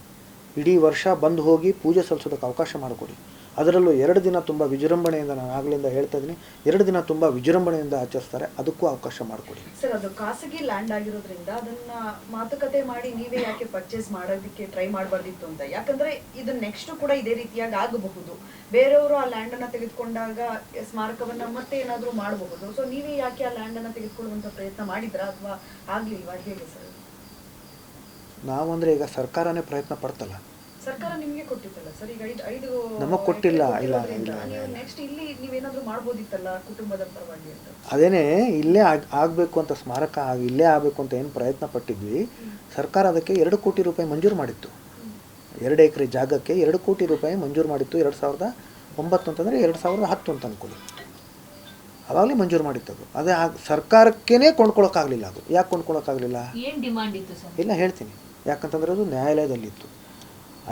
ಇಡೀ ವರ್ಷ ಬಂದು ಹೋಗಿ ಪೂಜೆ ಸಲ್ಲಿಸೋದಕ್ಕೆ ಅವಕಾಶ ಮಾಡಿಕೊಡಿ. ಅದರಲ್ಲೂ 2 ದಿನ ತುಂಬ ವಿಜೃಂಭಣೆಯಿಂದ, ನಾನು ಆಗಲಿಂದ ಹೇಳ್ತಾ ಇದ್ದೀನಿ, 2 ದಿನ ತುಂಬ ವಿಜೃಂಭಣೆಯಿಂದ ಆಚರಿಸ್ತಾರೆ, ಅದಕ್ಕೂ ಅವಕಾಶ ಮಾಡಿಕೊಡಿ. ಸರ್, ಅದು ಖಾಸಗಿ ಲ್ಯಾಂಡ್ ಆಗಿರೋದ್ರಿಂದ ಅದನ್ನ ಮಾತುಕತೆ ಮಾಡಿ ನೀವೇ ಯಾಕೆ ಪರ್ಚೇಸ್ ಮಾಡೋದಕ್ಕೆ ಟ್ರೈ ಮಾಡಬಾರ್ದಿತ್ತು ಅಂತ. ಯಾಕಂದ್ರೆ ಇದು ನೆಕ್ಸ್ಟ್ ಕೂಡ ಇದೇ ರೀತಿಯಾಗಿ ಆಗಬಹುದು. ಬೇರೆಯವರು ಆ ಲ್ಯಾಂಡ್ ಅನ್ನ ತೆಗೆದುಕೊಂಡಾಗ ಸ್ಮಾರಕವನ್ನ ಮತ್ತೆ ಏನಾದ್ರೂ ಮಾಡಬಹುದು. ಸೊ ನೀವೇ ಯಾಕೆ ಆ ಲ್ಯಾಂಡ್ ಅನ್ನ ತೆಗೆದುಕೊಳ್ಳುವಂತ ಪ್ರಯತ್ನ ಮಾಡಿದ್ರಾ ಅಥವಾ ಆಗ್ಲಿಲ್ವಾ, ಹೇಗೆ ಸರ್? ನಾವಂದ್ರೆ ಈಗ ಸರ್ಕಾರನೇ ಪ್ರಯತ್ನ ಪಡ್ತಲ್ಲ. ಸರ್ಕಾರ ನಿಮಗೆ ಕೊಟ್ಟಿತ್ತಲ್ಲ ಸರ್, ಈಗ 5 ನಮಗೆ ಕೊಟ್ಟಿಲ್ಲ. ಇಲ್ಲ ನೆಕ್ಸ್ಟ್ ಇಲ್ಲಿ ನೀವೇನಾದ್ರೂ ಮಾಡ್ಬೋದಿತ್ತಲ್ಲ ಕುಟುಂಬದ ಪರವಾಗಿ ಅಂತ. ಅದೇನೇ ಇಲ್ಲೇ ಆಗಬೇಕು ಅಂತ, ಸ್ಮಾರಕ ಇಲ್ಲೇ ಆಗಬೇಕು ಅಂತ ಏನು ಪ್ರಯತ್ನ ಪಟ್ಟಿದ್ವಿ. ಸರ್ಕಾರ ಅದಕ್ಕೆ 2 ಕೋಟಿ ರೂಪಾಯಿ ಮಂಜೂರು ಮಾಡಿತ್ತು. 2 ಎಕರೆ ಜಾಗಕ್ಕೆ 2 ಕೋಟಿ ರೂಪಾಯಿ ಮಂಜೂರು ಮಾಡಿತ್ತು. 2009 ಅಂತಂದರೆ 2010 ಅಂತ ಅಂದ್ಕೊಳ್ಳಿ, ಅವಾಗಲೇ ಮಂಜೂರು ಮಾಡಿತ್ತು. ಅದೇ ಸರ್ಕಾರಕ್ಕೇ ಕೊಂಡ್ಕೊಳಕ್ಕಾಗಲಿಲ್ಲ. ಅದು ಯಾಕೆ ಕೊಂಡ್ಕೊಳಕ್ಕಾಗಲಿಲ್ಲ? ಏನು ಡಿಮಾಂಡ್ ಇತ್ತು ಸರ್? ಇಲ್ಲ, ಹೇಳ್ತೀನಿ. ಯಾಕಂತಂದರೆ ಅದು ನ್ಯಾಯಾಲಯದಲ್ಲಿತ್ತು.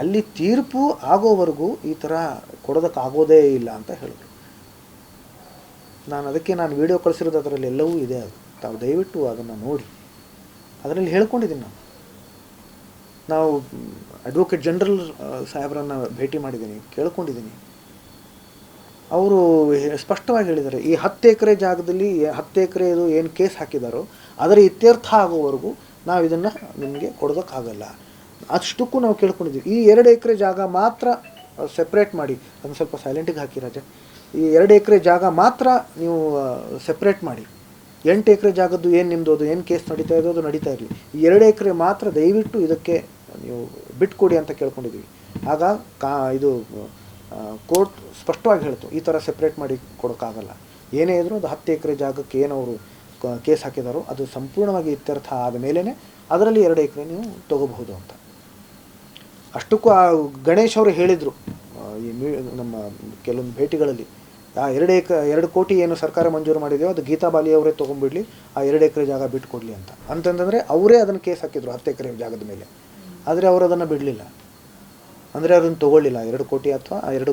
ಅಲ್ಲಿ ತೀರ್ಪು ಆಗೋವರೆಗೂ ಈ ಥರ ಕೊಡೋದಕ್ಕಾಗೋದೇ ಇಲ್ಲ ಅಂತ ಹೇಳಿದ್ರು. ನಾನು ವಿಡಿಯೋ ಕಳಿಸಿರೋದು ಅದರಲ್ಲಿ ಎಲ್ಲವೂ ಇದೆ. ಅದು ತಾವು ದಯವಿಟ್ಟು ಅದನ್ನು ನೋಡಿ. ಅದರಲ್ಲಿ ಹೇಳ್ಕೊಂಡಿದ್ದೀನಿ. ನಾವು ಅಡ್ವೊಕೇಟ್ ಜನರಲ್ ಸಾಹೇಬರನ್ನು ಭೇಟಿ ಮಾಡಿದ್ದೀನಿ, ಕೇಳ್ಕೊಂಡಿದ್ದೀನಿ. ಅವರು ಸ್ಪಷ್ಟವಾಗಿ ಹೇಳಿದ್ದಾರೆ, ಈ 10 ಎಕರೆ ಜಾಗದಲ್ಲಿ 10 ಎಕರೆದು ಏನು ಕೇಸ್ ಹಾಕಿದಾರೋ ಅದರ ಇತ್ಯರ್ಥ ಆಗೋವರೆಗೂ ನಾವು ಇದನ್ನು ನಿಮಗೆ ಕೊಡೋದಕ್ಕಾಗಲ್ಲ. ಅಷ್ಟಕ್ಕೂ ನಾವು ಕೇಳ್ಕೊಂಡಿದ್ದೀವಿ. ಈ 2 ಎಕರೆ ಜಾಗ ಮಾತ್ರ ಸೆಪ್ರೇಟ್ ಮಾಡಿ, ಅದನ್ನು ಸ್ವಲ್ಪ ಸೈಲೆಂಟಿಗೆ ಹಾಕಿ ರಾಜ. ಈ 2 ಎಕರೆ ಜಾಗ ಮಾತ್ರ ನೀವು ಸೆಪ್ರೇಟ್ ಮಾಡಿ. 8 ಎಕರೆ ಜಾಗದ್ದು ಏನು ನಿಮ್ಮದು, ಅದು ಏನು ಕೇಸ್ ನಡೀತಾ ಇದೋ ಅದು ನಡೀತಾ ಇರಲಿ. ಈ 2 ಎಕರೆ ಮಾತ್ರ ದಯವಿಟ್ಟು ಇದಕ್ಕೆ ನೀವು ಬಿಟ್ಕೊಡಿ ಅಂತ ಕೇಳ್ಕೊಂಡಿದ್ದೀವಿ. ಆಗ ಇದು ಕೋರ್ಟ್ ಸ್ಪಷ್ಟವಾಗಿ ಹೇಳ್ತು, ಈ ಥರ ಸೆಪ್ರೇಟ್ ಮಾಡಿ ಕೊಡೋಕ್ಕಾಗಲ್ಲ. ಏನೇ ಇದ್ರೂ ಅದು 10 ಎಕರೆ ಜಾಗಕ್ಕೆ ಏನವರು ಕೇಸ್ ಹಾಕಿದಾರೋ ಅದು ಸಂಪೂರ್ಣವಾಗಿ ಇತ್ಯರ್ಥ ಆದ ಮೇಲೇ ಅದರಲ್ಲಿ 2 ಎಕರೆ ನೀವು ತೊಗೋಬಹುದು ಅಂತ. ಅಷ್ಟಕ್ಕೂ ಆ ಗಣೇಶ್ ಅವರು ಹೇಳಿದರು ಈ ನಮ್ಮ ಕೆಲವೊಂದು ಭೇಟಿಗಳಲ್ಲಿ, ಆ 2 ಕೋಟಿ ಏನು ಸರ್ಕಾರ ಮಂಜೂರು ಮಾಡಿದೆಯೋ ಅದು ಗೀತಾ ಬಾಲಿ ಅವರೇ ತೊಗೊಂಡ್ಬಿಡ್ಲಿ, ಆ 2 ಎಕರೆ ಜಾಗ ಬಿಟ್ಕೊಡ್ಲಿ ಅಂತಂದರೆ ಅವರೇ ಅದನ್ನು ಕೇಸ್ ಹಾಕಿದ್ರು 10 ಎಕರೆ ಜಾಗದ ಮೇಲೆ. ಆದರೆ ಅವರು ಅದನ್ನು ಬಿಡಲಿಲ್ಲ. ಅಂದರೆ ಅದನ್ನು ತೊಗೊಳ್ಳಿಲ್ಲ, 2 ಕೋಟಿ ಅಥವಾ ಆ 2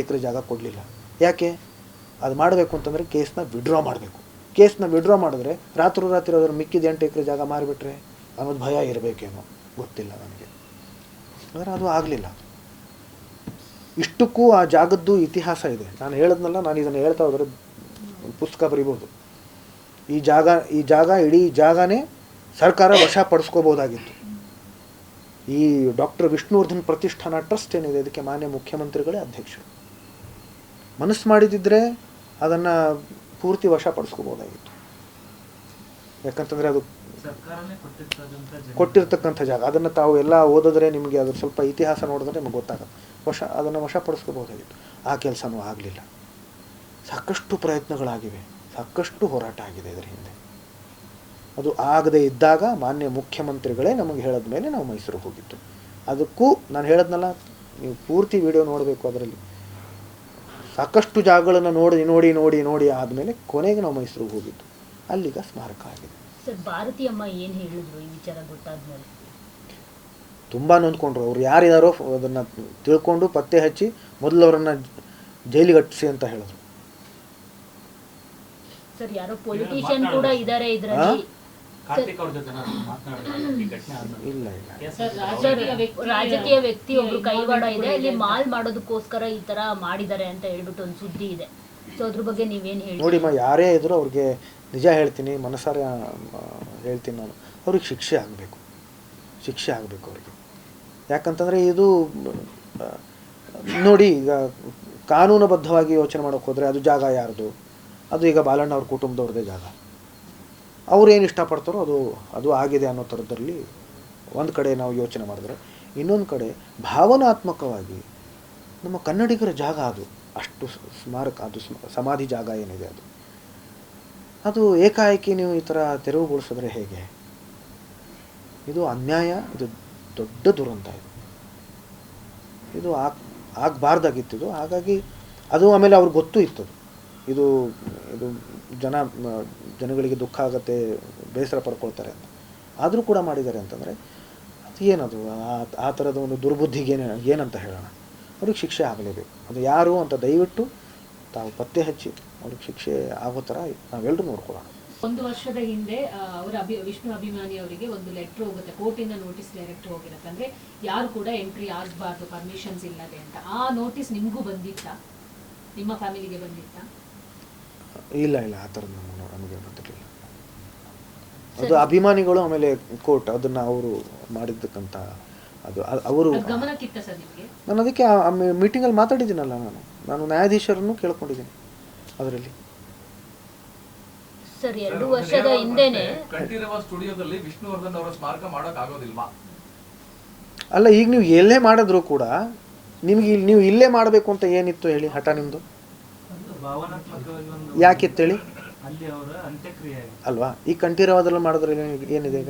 ಎಕರೆ ಜಾಗ ಕೊಡಲಿಲ್ಲ. ಯಾಕೆ? ಅದು ಮಾಡಬೇಕು ಅಂತಂದರೆ ಕೇಸ್ನ ವಿಡ್ರಾ ಮಾಡಬೇಕು. ಕೇಸ್ನ ವಿಡ್ರಾ ಮಾಡಿದ್ರೆ ರಾತ್ರಿ ಅದರ ಮಿಕ್ಕಿದ 8 ಎಕರೆ ಜಾಗ ಮಾರಿಬಿಟ್ರೆ ಅನ್ನೋದು ಭಯ ಇರಬೇಕೇನೋ, ಗೊತ್ತಿಲ್ಲ ನನಗೆ. ಆದರೆ ಅದು ಆಗಲಿಲ್ಲ. ಇಷ್ಟಕ್ಕೂ ಆ ಜಾಗದ್ದು ಇತಿಹಾಸ ಇದೆ. ನಾನು ಹೇಳಿದ್ನಲ್ಲ, ನಾನು ಇದನ್ನು ಹೇಳ್ತಾ ಹೋದರೆ ಪುಸ್ತಕ ಬರಿಬೋದು. ಈ ಜಾಗ ಇಡೀ ಜಾಗನೇ ಸರ್ಕಾರ ವಶಪಡಿಸ್ಕೋಬೋದಾಗಿತ್ತು. ಈ ಡಾಕ್ಟರ್ ವಿಷ್ಣುವರ್ಧನ್ ಪ್ರತಿಷ್ಠಾನ ಟ್ರಸ್ಟ್ ಏನಿದೆ, ಇದಕ್ಕೆ ಮಾನ್ಯ ಮುಖ್ಯಮಂತ್ರಿಗಳೇ ಅಧ್ಯಕ್ಷರು. ಮನಸ್ಸು ಮಾಡಿದಿದ್ರೆ ಅದನ್ನು ಪೂರ್ತಿ ವಶಪಡಿಸ್ಕೋಬೋದಾಗಿತ್ತು. ಯಾಕಂತಂದರೆ ಅದು ಕೊಟ್ಟಿರ್ತಕ್ಕಂಥ ಜಾಗ. ಅದನ್ನು ತಾವು ಎಲ್ಲ ಓದಿದ್ರೆ ನಿಮಗೆ ಅದ್ರ ಸ್ವಲ್ಪ ಇತಿಹಾಸ ನೋಡಿದ್ರೆ ನಿಮಗೆ ಗೊತ್ತಾಗುತ್ತೆ. ಅದನ್ನು ವಶಪಡಿಸ್ಕೋಬೋದಾಗಿತ್ತು. ಆ ಕೆಲಸನೂ ಆಗಲಿಲ್ಲ. ಸಾಕಷ್ಟು ಪ್ರಯತ್ನಗಳಾಗಿವೆ, ಸಾಕಷ್ಟು ಹೋರಾಟ ಆಗಿದೆ ಇದರ ಹಿಂದೆ. ಅದು ಆಗದೇ ಇದ್ದಾಗ ಮಾನ್ಯ ಮುಖ್ಯಮಂತ್ರಿಗಳೇ ನಮಗೆ ಹೇಳಿದ ಮೇಲೆ ನಾವು ಮೈಸೂರಿಗೆ ಹೋಗಿತ್ತು. ಅದಕ್ಕೂ ನಾನು ಹೇಳಿದ್ನಲ್ಲ, ನೀವು ಪೂರ್ತಿ ವಿಡಿಯೋ ನೋಡಬೇಕು. ಅದರಲ್ಲಿ ಸಾಕಷ್ಟು ಜಾಗಗಳನ್ನು ನೋಡಿ ಆದಮೇಲೆ ಕೊನೆಗೆ ನಾವು ಮೈಸೂರಿಗೆ ಹೋಗಿದ್ದು. ಅಲ್ಲಿಗ ಸ್ಮಾರಕ ಆಗಿದೆ. ಸರ್ ಭಾರತಿ ಅಮ್ಮ ಏನು ಹೇಳಿದ್ರು ಈ ವಿಚಾರ ಗೊತ್ತಾದ್ಮೇಲೆ? ತುಂಬ ನೊಂದ್ಕೊಂಡ್ರು. ಅವ್ರು ಯಾರಿದಾರೋ ಅದನ್ನು ತಿಳ್ಕೊಂಡು ಪತ್ತೆ ಹಚ್ಚಿ ಮೊದಲು ಅವರನ್ನು ಜೈಲಿಗೆ ಹಟ್ಟಿಸಿ ಅಂತ ಹೇಳಿದ್ರು. ಸರ್ ಯಾರೋ ಪೊಲಿಟಿಷಿಯನ್ ಕೂಡ ಇದ್ದಾರೆ ಇದರಲ್ಲಿ. ಕಾರ್ತಿಕ್ ಅವ್ರ ಜೊತೆ ಮಾತನಾಡಿದ್ರೆ ಈ ಘಟನೆ ಆದ್ಮೇಲೆ ಇಲ್ಲ ಇಲ್ಲ ಸರ್ ಸರ್ ರಾಜಕೀಯ ವ್ಯಕ್ತಿ ಒಬ್ರು ಕೈವಾಡ ಇದೆ, ಇಲ್ಲಿ ಮಾಲ್ ಮಾಡೋದಕ್ಕೋಸ್ಕರ ಈ ತರ ಮಾಡಿದ್ದಾರೆ ಅಂತ ಹೇಳ್ಬಿಟ್ಟು ಒಂದು ಸುದ್ದಿ ಇದೆ. ಸೊ ಅದ್ರ ಬಗ್ಗೆ ನೀವೇನು ಹೇಳಿ? ನೋಡಿಮ್ಮ, ಯಾರೇ ಇದ್ರೂ ಅವ್ರಿಗೆ ನಿಜ ಹೇಳ್ತೀನಿ, ಮನಸಾರೆ ಹೇಳ್ತೀನಿ ನಾನು, ಅವ್ರಿಗೆ ಶಿಕ್ಷೆ ಆಗಬೇಕು, ಶಿಕ್ಷೆ ಆಗಬೇಕು ಅವ್ರಿಗೆ. ಯಾಕಂತಂದರೆ ಇದು ನೋಡಿ, ಈಗ ಕಾನೂನುಬದ್ಧವಾಗಿ ಯೋಚನೆ ಮಾಡೋಕ್ಕೆ ಹೋದರೆ ಅದು ಜಾಗ ಯಾರ್ದು? ಅದು ಈಗ ಬಾಲಣ್ಣ ಅವ್ರ ಕುಟುಂಬದವ್ರದ್ದೇ ಜಾಗ. ಅವ್ರು ಏನು ಇಷ್ಟಪಡ್ತಾರೋ ಅದು ಆಗಿದೆ ಅನ್ನೋ ಥರದಲ್ಲಿ ಒಂದು ಕಡೆ ನಾವು ಯೋಚನೆ ಮಾಡಿದ್ರೆ, ಇನ್ನೊಂದು ಕಡೆ ಭಾವನಾತ್ಮಕವಾಗಿ ನಮ್ಮ ಕನ್ನಡಿಗರ ಜಾಗ ಅದು. ಅಷ್ಟು ಸ್ಮಾರಕ, ಅದು ಸಮಾಧಿ ಜಾಗ ಏನಿದೆ ಅದು ಏಕಾಏಕಿ ನೀವು ಈ ಥರ ತೆರವುಗೊಳಿಸಿದ್ರೆ ಹೇಗೆ? ಇದು ಅನ್ಯಾಯ, ಇದು ದೊಡ್ಡ ದುರಂತ. ಇದು ಆಗಬಾರ್ದಾಗಿತ್ತು. ಹಾಗಾಗಿ ಅದು ಆಮೇಲೆ ಅವ್ರಿಗೆ ಗೊತ್ತೂ ಇತ್ತು ಇದು ಜನಗಳಿಗೆ ದುಃಖ ಆಗುತ್ತೆ, ಬೇಸರ ಪಡ್ಕೊಳ್ತಾರೆ ಅಂತ. ಆದರೂ ಕೂಡ ಮಾಡಿದ್ದಾರೆ ಅಂತಂದರೆ ಅದು ಏನದು? ಆ ಥರದ ಒಂದು ದುರ್ಬುದ್ಧಿಗೆ ಏನಂತ ಹೇಳೋಣ? ಅವ್ರಿಗೆ ಶಿಕ್ಷೆ ಆಗಲೇಬೇಕು. ಅದು ಯಾರು ಅಂತ ದಯವಿಟ್ಟು ತಾವು ಪತ್ತೆ ಹಚ್ಚಿ ಅವ್ರಿಗೆ ಶಿಕ್ಷೆ ಆಗೋ ಥರ ನಾವೆಲ್ಲರೂ ನೋಡ್ಕೊಳ್ಳೋಣ. 1 ವರ್ಷದ ಹಿಂದೆ ಅವರ ವಿಷ್ಣು ಅಭಿಮಾನಿ ಅವರಿಗೆ ಒಂದು ಲೆಟರ್ ಹೋಗುತ್ತೆ, ಕೋರ್ಟಿಂದ ನೋಟಿಸ್ ಡೈರೆಕ್ಟ್ ಹೋಗಿರುತ್ತೆ, ಅಂದರೆ ಯಾರು ಕೂಡ ಎಂಟ್ರಿ ಆಗಬಾರ್ದು ಪರ್ಮಿಷನ್ಸ್ ಇಲ್ಲದೆ ಅಂತ. ಆ ನೋಟಿಸ್ ನಿಮಗೂ ಬಂದಿತ್ತಾ? ನಿಮ್ಮ ಫ್ಯಾಮಿಲಿಗೆ ಬಂದಿತ್ತಾ? ಇಲ್ಲ ಆ ಥರದ್ದು ನಮಗೆ ಗೊತ್ತಿರಲಿಲ್ಲ. ಅದು ಅಭಿಮಾನಿಗಳು ಆಮೇಲೆ ಕೋರ್ಟ್ ಅದನ್ನು ಅವರು ಮಾಡಿದ್ದಕ್ಕಂತ ಅದು ಅವರು ಗಮನಕ್ಕಿತ್ತ ಸರ್ ನಿಮಗೆ? ನಾನು ಅದಕ್ಕೆ ಆ ಮೀಟಿಂಗಲ್ಲಿ ಮಾತಾಡಿದ್ದೀನಲ್ಲ, ನಾನು ನ್ಯಾಯಾಧೀಶರನ್ನು ಕೇಳ್ಕೊಂಡಿದ್ದೀನಿ ಅದರಲ್ಲಿ. ಸರ್ 2 ವರ್ಷದ ಹಿಂದೆನೆ ಕಂಠೀರವ ಸ್ಟುಡಿಯೋದಲ್ಲಿ ವಿಷ್ಣುವರ್ಧನ್ ಅವರ ಸ್ಮಾರಕ ಮಾಡೋಕೆ ಆಗೋದಿಲ್ವಾ? ಅಲ್ಲ, ಈಗ ನೀವು ಎಲ್ಲೇ ಮಾಡಿದ್ರು ಕೂಡ ನಿಮಗೆ ನೀವು ಇಲ್ಲೇ ಮಾಡಬೇಕು ಅಂತ ಏನಿತ್ತು ಹೇಳಿ? ಹಠ ನಿಮ್ಮದು ಭಾವನಾತ್ಮಕವಾಗಿ ಒಂದು ಯಾಕಿತ್ತೇಳಿ? ಅಲ್ಲಿ ಅವರ ಅಂತ್ಯಕ್ರಿಯೆ ಅಲ್ವಾ? ಈ ಕಂಠೀರವದಲ್ಲಿ ಮಾಡಿದ್ರೆ ಏನಿದೆ?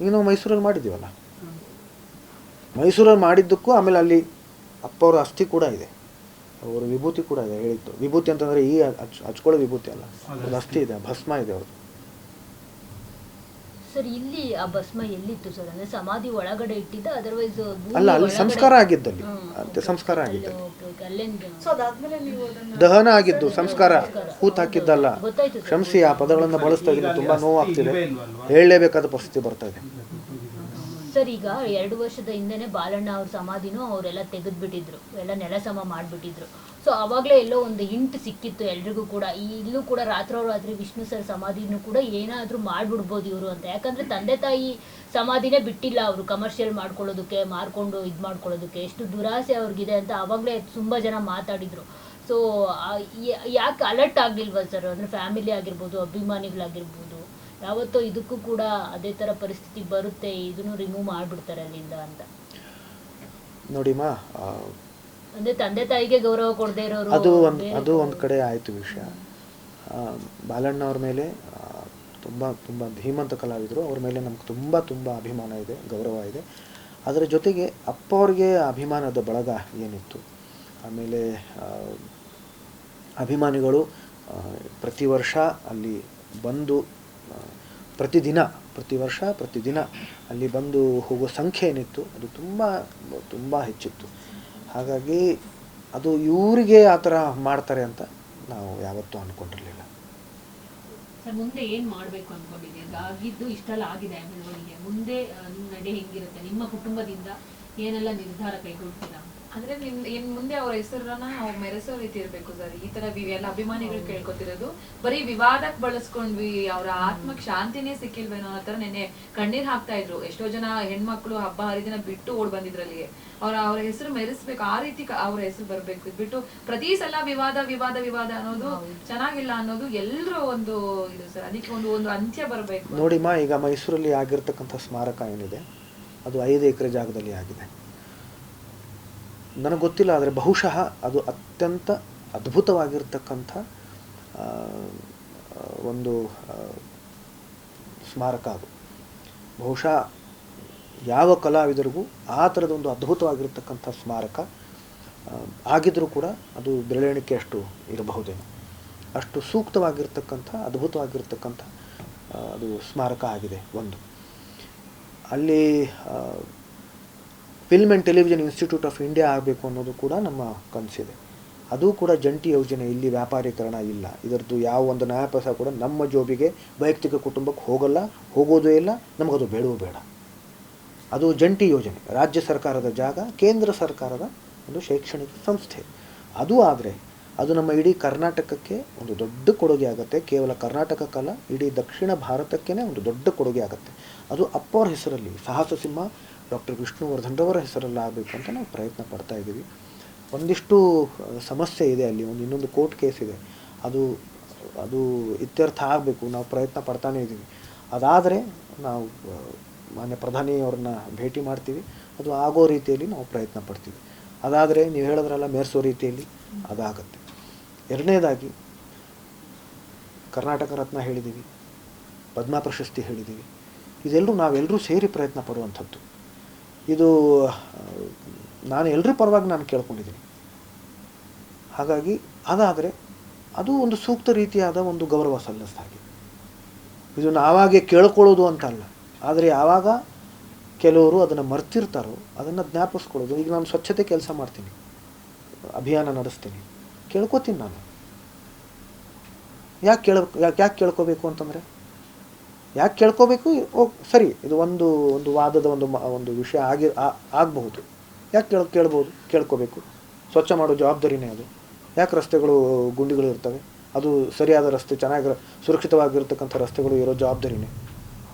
ಈಗ ನಾವು ಮೈಸೂರಲ್ಲಿ ಮಾಡಿದ್ದೀವಲ್ಲ, ಮೈಸೂರಲ್ಲಿ ಮಾಡಿದ್ದಕ್ಕೂ ಆಮೇಲೆ ಅಲ್ಲಿ ಅಪ್ಪವ್ರ ಅಸ್ಥಿ ಕೂಡ ಇದೆ, ಅವರ ವಿಭೂತಿ ಕೂಡ ಇದೆ. ಹೇಳಿದ್ದು ವಿಭೂತಿ ಅಂತಂದರೆ ಈ ಹಚ್ಕೊಳ್ಳೋ ವಿಭೂತಿ ಅಲ್ಲ, ಅದು ಅಸ್ಥಿ ಇದೆ, ಭಸ್ಮ ಇದೆ ಅವ್ರದ್ದು. ಸರ್ ಇಲ್ಲಿ ಆ ಭಸ್ಮ ಎಲ್ಲಿತ್ತು ಸರ್? ಅಂದ್ರೆ ಸಮಾಧಿ ಒಳಗಡೆ ಇಟ್ಟಿದ್ದ? ಅದರ್ವೈಸ್ ಅಲ್ಲ, ಅಲ್ಲಿ ಸಂಸ್ಕಾರ ಆಗಿದ್ದಲ್ಲಿ, ಅಂತ್ಯ ಸಂಸ್ಕಾರ ಆಗಿದ್ದಲ್ಲಿ, ಸೊ ಅದಾದ್ಮೇಲೆ ನೀವು ಅದನ್ನ ದಹನ ಆಗಿದ್ದು, ಸಂಸ್ಕಾರ ಹೂತ್ ಹಾಕಿದ್ದಲ್ಲ. ಕ್ಷಮಿಸಿ, ಆ ಪದಗಳನ್ನು ಬಳಸ್ತಾ ಇದ್ದೀನಿ, ತುಂಬ ನೋವಾಗ್ತಿದೆ, ಹೇಳಲೇಬೇಕಾದ ಪರಿಸ್ಥಿತಿ ಬರ್ತಾ ಇದೆ. ಸರ್ ಈಗ 2 ವರ್ಷದ ಹಿಂದೆನೆ ಬಾಲಣ್ಣ ಅವ್ರ ಸಮಾಧಿನೂ ಅವರೆಲ್ಲ ತೆಗೆದ್ಬಿಟ್ಟಿದ್ರು, ಎಲ್ಲ ನೆಲಸಮ ಮಾಡಿಬಿಟ್ಟಿದ್ರು. ಸೊ ಆವಾಗಲೇ ಎಲ್ಲೋ ಒಂದು ಹಿಂಟ್ ಸಿಕ್ಕಿತ್ತು ಎಲ್ರಿಗೂ ಕೂಡ, ಇಲ್ಲೂ ಕೂಡ ರಾತ್ರೋರಾತ್ರಿ ವಿಷ್ಣು ಸರ್ ಸಮಾಧಿನೂ ಕೂಡ ಏನಾದರೂ ಮಾಡಿಬಿಡ್ಬೋದು ಇವರು ಅಂತ. ಯಾಕಂದರೆ ತಂದೆ ತಾಯಿ ಸಮಾಧಿನೇ ಬಿಟ್ಟಿಲ್ಲ ಅವರು ಕಮರ್ಷಿಯಲ್ ಮಾಡ್ಕೊಳ್ಳೋದಕ್ಕೆ, ಮಾರ್ಕೊಂಡು ಇದು ಮಾಡ್ಕೊಳ್ಳೋದಕ್ಕೆ. ಎಷ್ಟು ದುರಾಸೆ ಅವ್ರಿಗಿದೆ ಅಂತ ಆವಾಗಲೇ ತುಂಬ ಜನ ಮಾತಾಡಿದರು. ಸೊ ಯಾಕೆ ಅಲರ್ಟ್ ಆಗಲಿಲ್ವ ಸರ್? ಅಂದರೆ ಫ್ಯಾಮಿಲಿ ಆಗಿರ್ಬೋದು, ಅಭಿಮಾನಿಗಳಾಗಿರ್ಬೋದು, ಯಾವತ್ತೋ ಇದಕ್ಕೂ ಕೂಡ ಅದೇ ಥರ ಪರಿಸ್ಥಿತಿ ಬರುತ್ತೆ, ಇದನ್ನು ರಿಮೂವ್ ಮಾಡಿಬಿಡ್ತಾರೆ ಅಲ್ಲಿಂದ ಅಂತ. ನೋಡಿಮ್ಮ, ಅಂದರೆ ತಂದೆ ತಾಯಿಗೆ ಗೌರವ ಕೊಡದೇ ಇರೋರು ಅದು ಒಂದು ಕಡೆ ಆಯಿತು ವಿಷಯ. ಬಾಲಣ್ಣವ್ರ ಮೇಲೆ ತುಂಬ ಧೀಮಂತ ಕಲಾವಿದರು, ಅವ್ರ ಮೇಲೆ ನಮ್ಗೆ ತುಂಬ ಅಭಿಮಾನ ಇದೆ, ಗೌರವ ಇದೆ. ಅದರ ಜೊತೆಗೆ ಅಪ್ಪ ಅವ್ರಿಗೆ ಅಭಿಮಾನದ ಬಳಗ ಏನಿತ್ತು, ಆಮೇಲೆ ಅಭಿಮಾನಿಗಳು ಪ್ರತಿ ವರ್ಷ ಅಲ್ಲಿ ಬಂದು ಪ್ರತಿದಿನ ಅಲ್ಲಿ ಬಂದು ಹೋಗೋ ಸಂಖ್ಯೆ ಏನಿತ್ತು ಅದು ತುಂಬ ಹೆಚ್ಚಿತ್ತು. ಹಾಗಾಗಿ ಅದು ಇವರಿಗೆ ಆ ಥರ ಮಾಡ್ತಾರೆ ಅಂತ ನಾವು ಯಾವತ್ತೂ ಅಂದ್ಕೊಂಡಿರಲಿಲ್ಲ. ಸರ್ ಮುಂದೆ ಏನು ಮಾಡಬೇಕು ಅಂದ್ಕೊಂಡಿದ್ದೀರಿ? ಆಗಿದ್ದು ಇಷ್ಟೆಲ್ಲ ಆಗಿದೆ ಬೆಳವಣಿಗೆ, ಮುಂದೆ ನಿಮ್ಮ ನಡೆ ಹೆಂಗಿರುತ್ತೆ? ನಿಮ್ಮ ಕುಟುಂಬದಿಂದ ಏನೆಲ್ಲ ನಿರ್ಧಾರ ಕೈಗೊಳ್ತೀರಾ? ಅಂದ್ರೆ ಇನ್ ಮುಂದೆ ಅವ್ರ ಹೆಸರನ್ನ ನಾವು ಮೆರೆಸೋ ರೀತಿ ಇರ್ಬೇಕು ಸರ್. ಈ ತರ ಎಲ್ಲ ಅಭಿಮಾನಿಗಳು ಕೇಳ್ಕೊತಿರೋದು ಬರೀ ವಿವಾದಕ್ಕೆ ಬಳಸ್ಕೊಂಡ್ವಿ, ಅವ್ರ ಆತ್ಮಕ್ ಶಾಂತಿನೇ ಸಿಕ್ಕಿಲ್ವೇನೋ ಅನ್ನೋ ತರ ನೆನ್ನೆ ಕಣ್ಣೀರ್ ಹಾಕ್ತಾ ಇದ್ರು. ಎಷ್ಟೋ ಜನ ಹೆಣ್ಮಕ್ಳು ಹಬ್ಬ ಹರಿದಿನ ಬಿಟ್ಟು ಓಡ್ ಬಂದಿದ್ರು ಅಲ್ಲಿಗೆ. ಅವ್ರ ಹೆಸರು ಮೆರೆಸ್ಬೇಕು, ಆ ರೀತಿ ಅವ್ರ ಹೆಸರು ಬರ್ಬೇಕು. ಬಿಟ್ಟು ಪ್ರತಿ ಸಲ ವಿವಾದ ಅನ್ನೋದು ಚೆನ್ನಾಗಿಲ್ಲ ಅನ್ನೋದು ಎಲ್ರು ಒಂದು ಇದು ಸರ್. ಅದಕ್ಕೆ ಒಂದು ಅಂತ್ಯ ಬರ್ಬೇಕು. ನೋಡಿಮ್ಮ, ಈಗ ಮೈಸೂರಲ್ಲಿ ಆಗಿರ್ತಕ್ಕಂಥ ಸ್ಮಾರಕ ಏನಿದೆ ಅದು 5 ಎಕರೆ ಜಾಗದಲ್ಲಿ ಆಗಿದೆ. ನನಗೆ ಗೊತ್ತಿಲ್ಲ, ಆದರೆ ಬಹುಶಃ ಅದು ಅತ್ಯಂತ ಅದ್ಭುತವಾಗಿರ್ತಕ್ಕಂಥ ಒಂದು ಸ್ಮಾರಕ. ಅದು ಬಹುಶಃ ಯಾವ ಕಲಾವಿದರಿಗೂ ಆ ಥರದೊಂದು ಅದ್ಭುತವಾಗಿರ್ತಕ್ಕಂಥ ಸ್ಮಾರಕ ಆಗಿದ್ರೂ ಕೂಡ ಅದು ಬೆರಳೆಣಿಕೆ ಅಷ್ಟು ಇರಬಹುದೇನೋ. ಅಷ್ಟು ಸೂಕ್ತವಾಗಿರ್ತಕ್ಕಂಥ ಅದ್ಭುತವಾಗಿರ್ತಕ್ಕಂಥ ಅದು ಸ್ಮಾರಕ ಆಗಿದೆ. ಒಂದು ಅಲ್ಲಿ film and television institute of India ಆಗಬೇಕು ಅನ್ನೋದು ಕೂಡ ನಮ್ಮ ಕನಸಿದೆ. ಅದು ಕೂಡ ಜಂಟಿ ಯೋಜನೆ, ಇಲ್ಲಿ ವ್ಯಾಪಾರೀಕರಣ ಇಲ್ಲ. ಇದರದ್ದು ಯಾವ ಒಂದು ನ್ಯಾಯಪೈಸ ಕೂಡ ನಮ್ಮ ಜೋಬಿಗೆ ವೈಯಕ್ತಿಕ ಕುಟುಂಬಕ್ಕೆ ಹೋಗೋದೇ ಇಲ್ಲ, ನಮಗದು ಬೇಡವೂ ಬೇಡ. ಅದು ಜಂಟಿ ಯೋಜನೆ, ರಾಜ್ಯ ಸರ್ಕಾರದ ಜಾಗ, ಕೇಂದ್ರ ಸರ್ಕಾರದ ಒಂದು ಶೈಕ್ಷಣಿಕ ಸಂಸ್ಥೆ. ಅದು ಆದರೆ ಅದು ನಮ್ಮ ಇಡೀ ಕರ್ನಾಟಕಕ್ಕೆ ಒಂದು ದೊಡ್ಡ ಕೊಡುಗೆ ಆಗುತ್ತೆ. ಕೇವಲ ಕರ್ನಾಟಕಕ್ಕಲ್ಲ, ಇಡೀ ದಕ್ಷಿಣ ಭಾರತಕ್ಕೇ ಒಂದು ದೊಡ್ಡ ಕೊಡುಗೆ ಆಗುತ್ತೆ. ಅದು ಅಪ್ಪವ್ರ ಹೆಸರಲ್ಲಿ, ಸಾಹಸ ಸಿಂಹ ಡಾಕ್ಟರ್ ವಿಷ್ಣುವರ್ಧನ್ರವರ ಹೆಸರಲ್ಲಿ ಆಗಬೇಕು ಅಂತ ನಾವು ಪ್ರಯತ್ನ ಪಡ್ತಾ ಇದ್ದೀವಿ. ಒಂದಿಷ್ಟು ಸಮಸ್ಯೆ ಇದೆ ಅಲ್ಲಿ, ಇನ್ನೊಂದು ಕೋರ್ಟ್ ಕೇಸ್ ಇದೆ, ಅದು ಇತ್ಯರ್ಥ ಆಗಬೇಕು. ನಾವು ಪ್ರಯತ್ನ ಪಡ್ತಾನೇ ಇದ್ದೀವಿ. ಅದಾದರೆ ನಾವು ಮಾನ್ಯ ಪ್ರಧಾನಿಯವ್ರನ್ನ ಭೇಟಿ ಮಾಡ್ತೀವಿ, ಅದು ಆಗೋ ರೀತಿಯಲ್ಲಿ ನಾವು ಪ್ರಯತ್ನ ಪಡ್ತೀವಿ. ಅದಾದರೆ ನೀವು ಹೇಳಿದ್ರಲ್ಲ ಮೇರ್ಸೋ ರೀತಿಯಲ್ಲಿ ಅದಾಗತ್ತೆ. ಎರಡನೇದಾಗಿ ಕರ್ನಾಟಕ ರತ್ನ ಹೇಳಿದ್ದೀವಿ, ಪದ್ಮ ಪ್ರಶಸ್ತಿ ಹೇಳಿದ್ದೀವಿ. ಇದೆಲ್ಲರೂ ನಾವೆಲ್ಲರೂ ಸೇರಿ ಪ್ರಯತ್ನ ಪಡುವಂಥದ್ದು. ಇದು ನಾನು ಎಲ್ಲರ ಪರವಾಗಿ ನಾನು ಕೇಳ್ಕೊಂಡಿದ್ದೀನಿ. ಹಾಗಾಗಿ ಅದಾದರೆ ಅದು ಒಂದು ಸೂಕ್ತ ರೀತಿಯಾದ ಒಂದು ಗೌರವ ಸಲ್ಲಿಸಿದ ಹಾಗೆ. ಇದು ನಾವಾಗೆ ಕೇಳ್ಕೊಳ್ಳೋದು ಅಂತ ಅಲ್ಲ, ಆದರೆ ಯಾವಾಗ ಕೆಲವರು ಅದನ್ನು ಮರ್ತಿರ್ತಾರೋ ಅದನ್ನು ಜ್ಞಾಪಿಸ್ಕೊಳ್ಳೋದು. ಈಗ ನಾನು ಸ್ವಚ್ಛತೆ ಕೆಲಸ ಮಾಡ್ತೀನಿ, ಅಭಿಯಾನ ನಡೆಸ್ತೀನಿ, ಕೇಳ್ಕೊತೀನಿ ನಾನು. ಯಾಕೆ ಕೇಳ್ಕೋಬೇಕು ಅಂತಂದರೆ, ಯಾಕೆ ಕೇಳ್ಕೋಬೇಕು? ಸರಿ, ಇದು ಒಂದು ವಾದದ ಒಂದು ವಿಷಯ ಆಗಬಹುದು. ಯಾಕೆ ಕೇಳ್ಕೋಬೇಕು? ಸ್ವಚ್ಛ ಮಾಡೋ ಜವಾಬ್ದಾರಿನೇ ಅದು. ಯಾಕೆ ರಸ್ತೆಗಳು ಗುಂಡಿಗಳು ಇರ್ತವೆ? ಅದು ಸರಿಯಾದ ರಸ್ತೆ, ಚೆನ್ನಾಗಿ ಸುರಕ್ಷಿತವಾಗಿರ್ತಕ್ಕಂಥ ರಸ್ತೆಗಳು ಇರೋ ಜವಾಬ್ದಾರಿನೇ.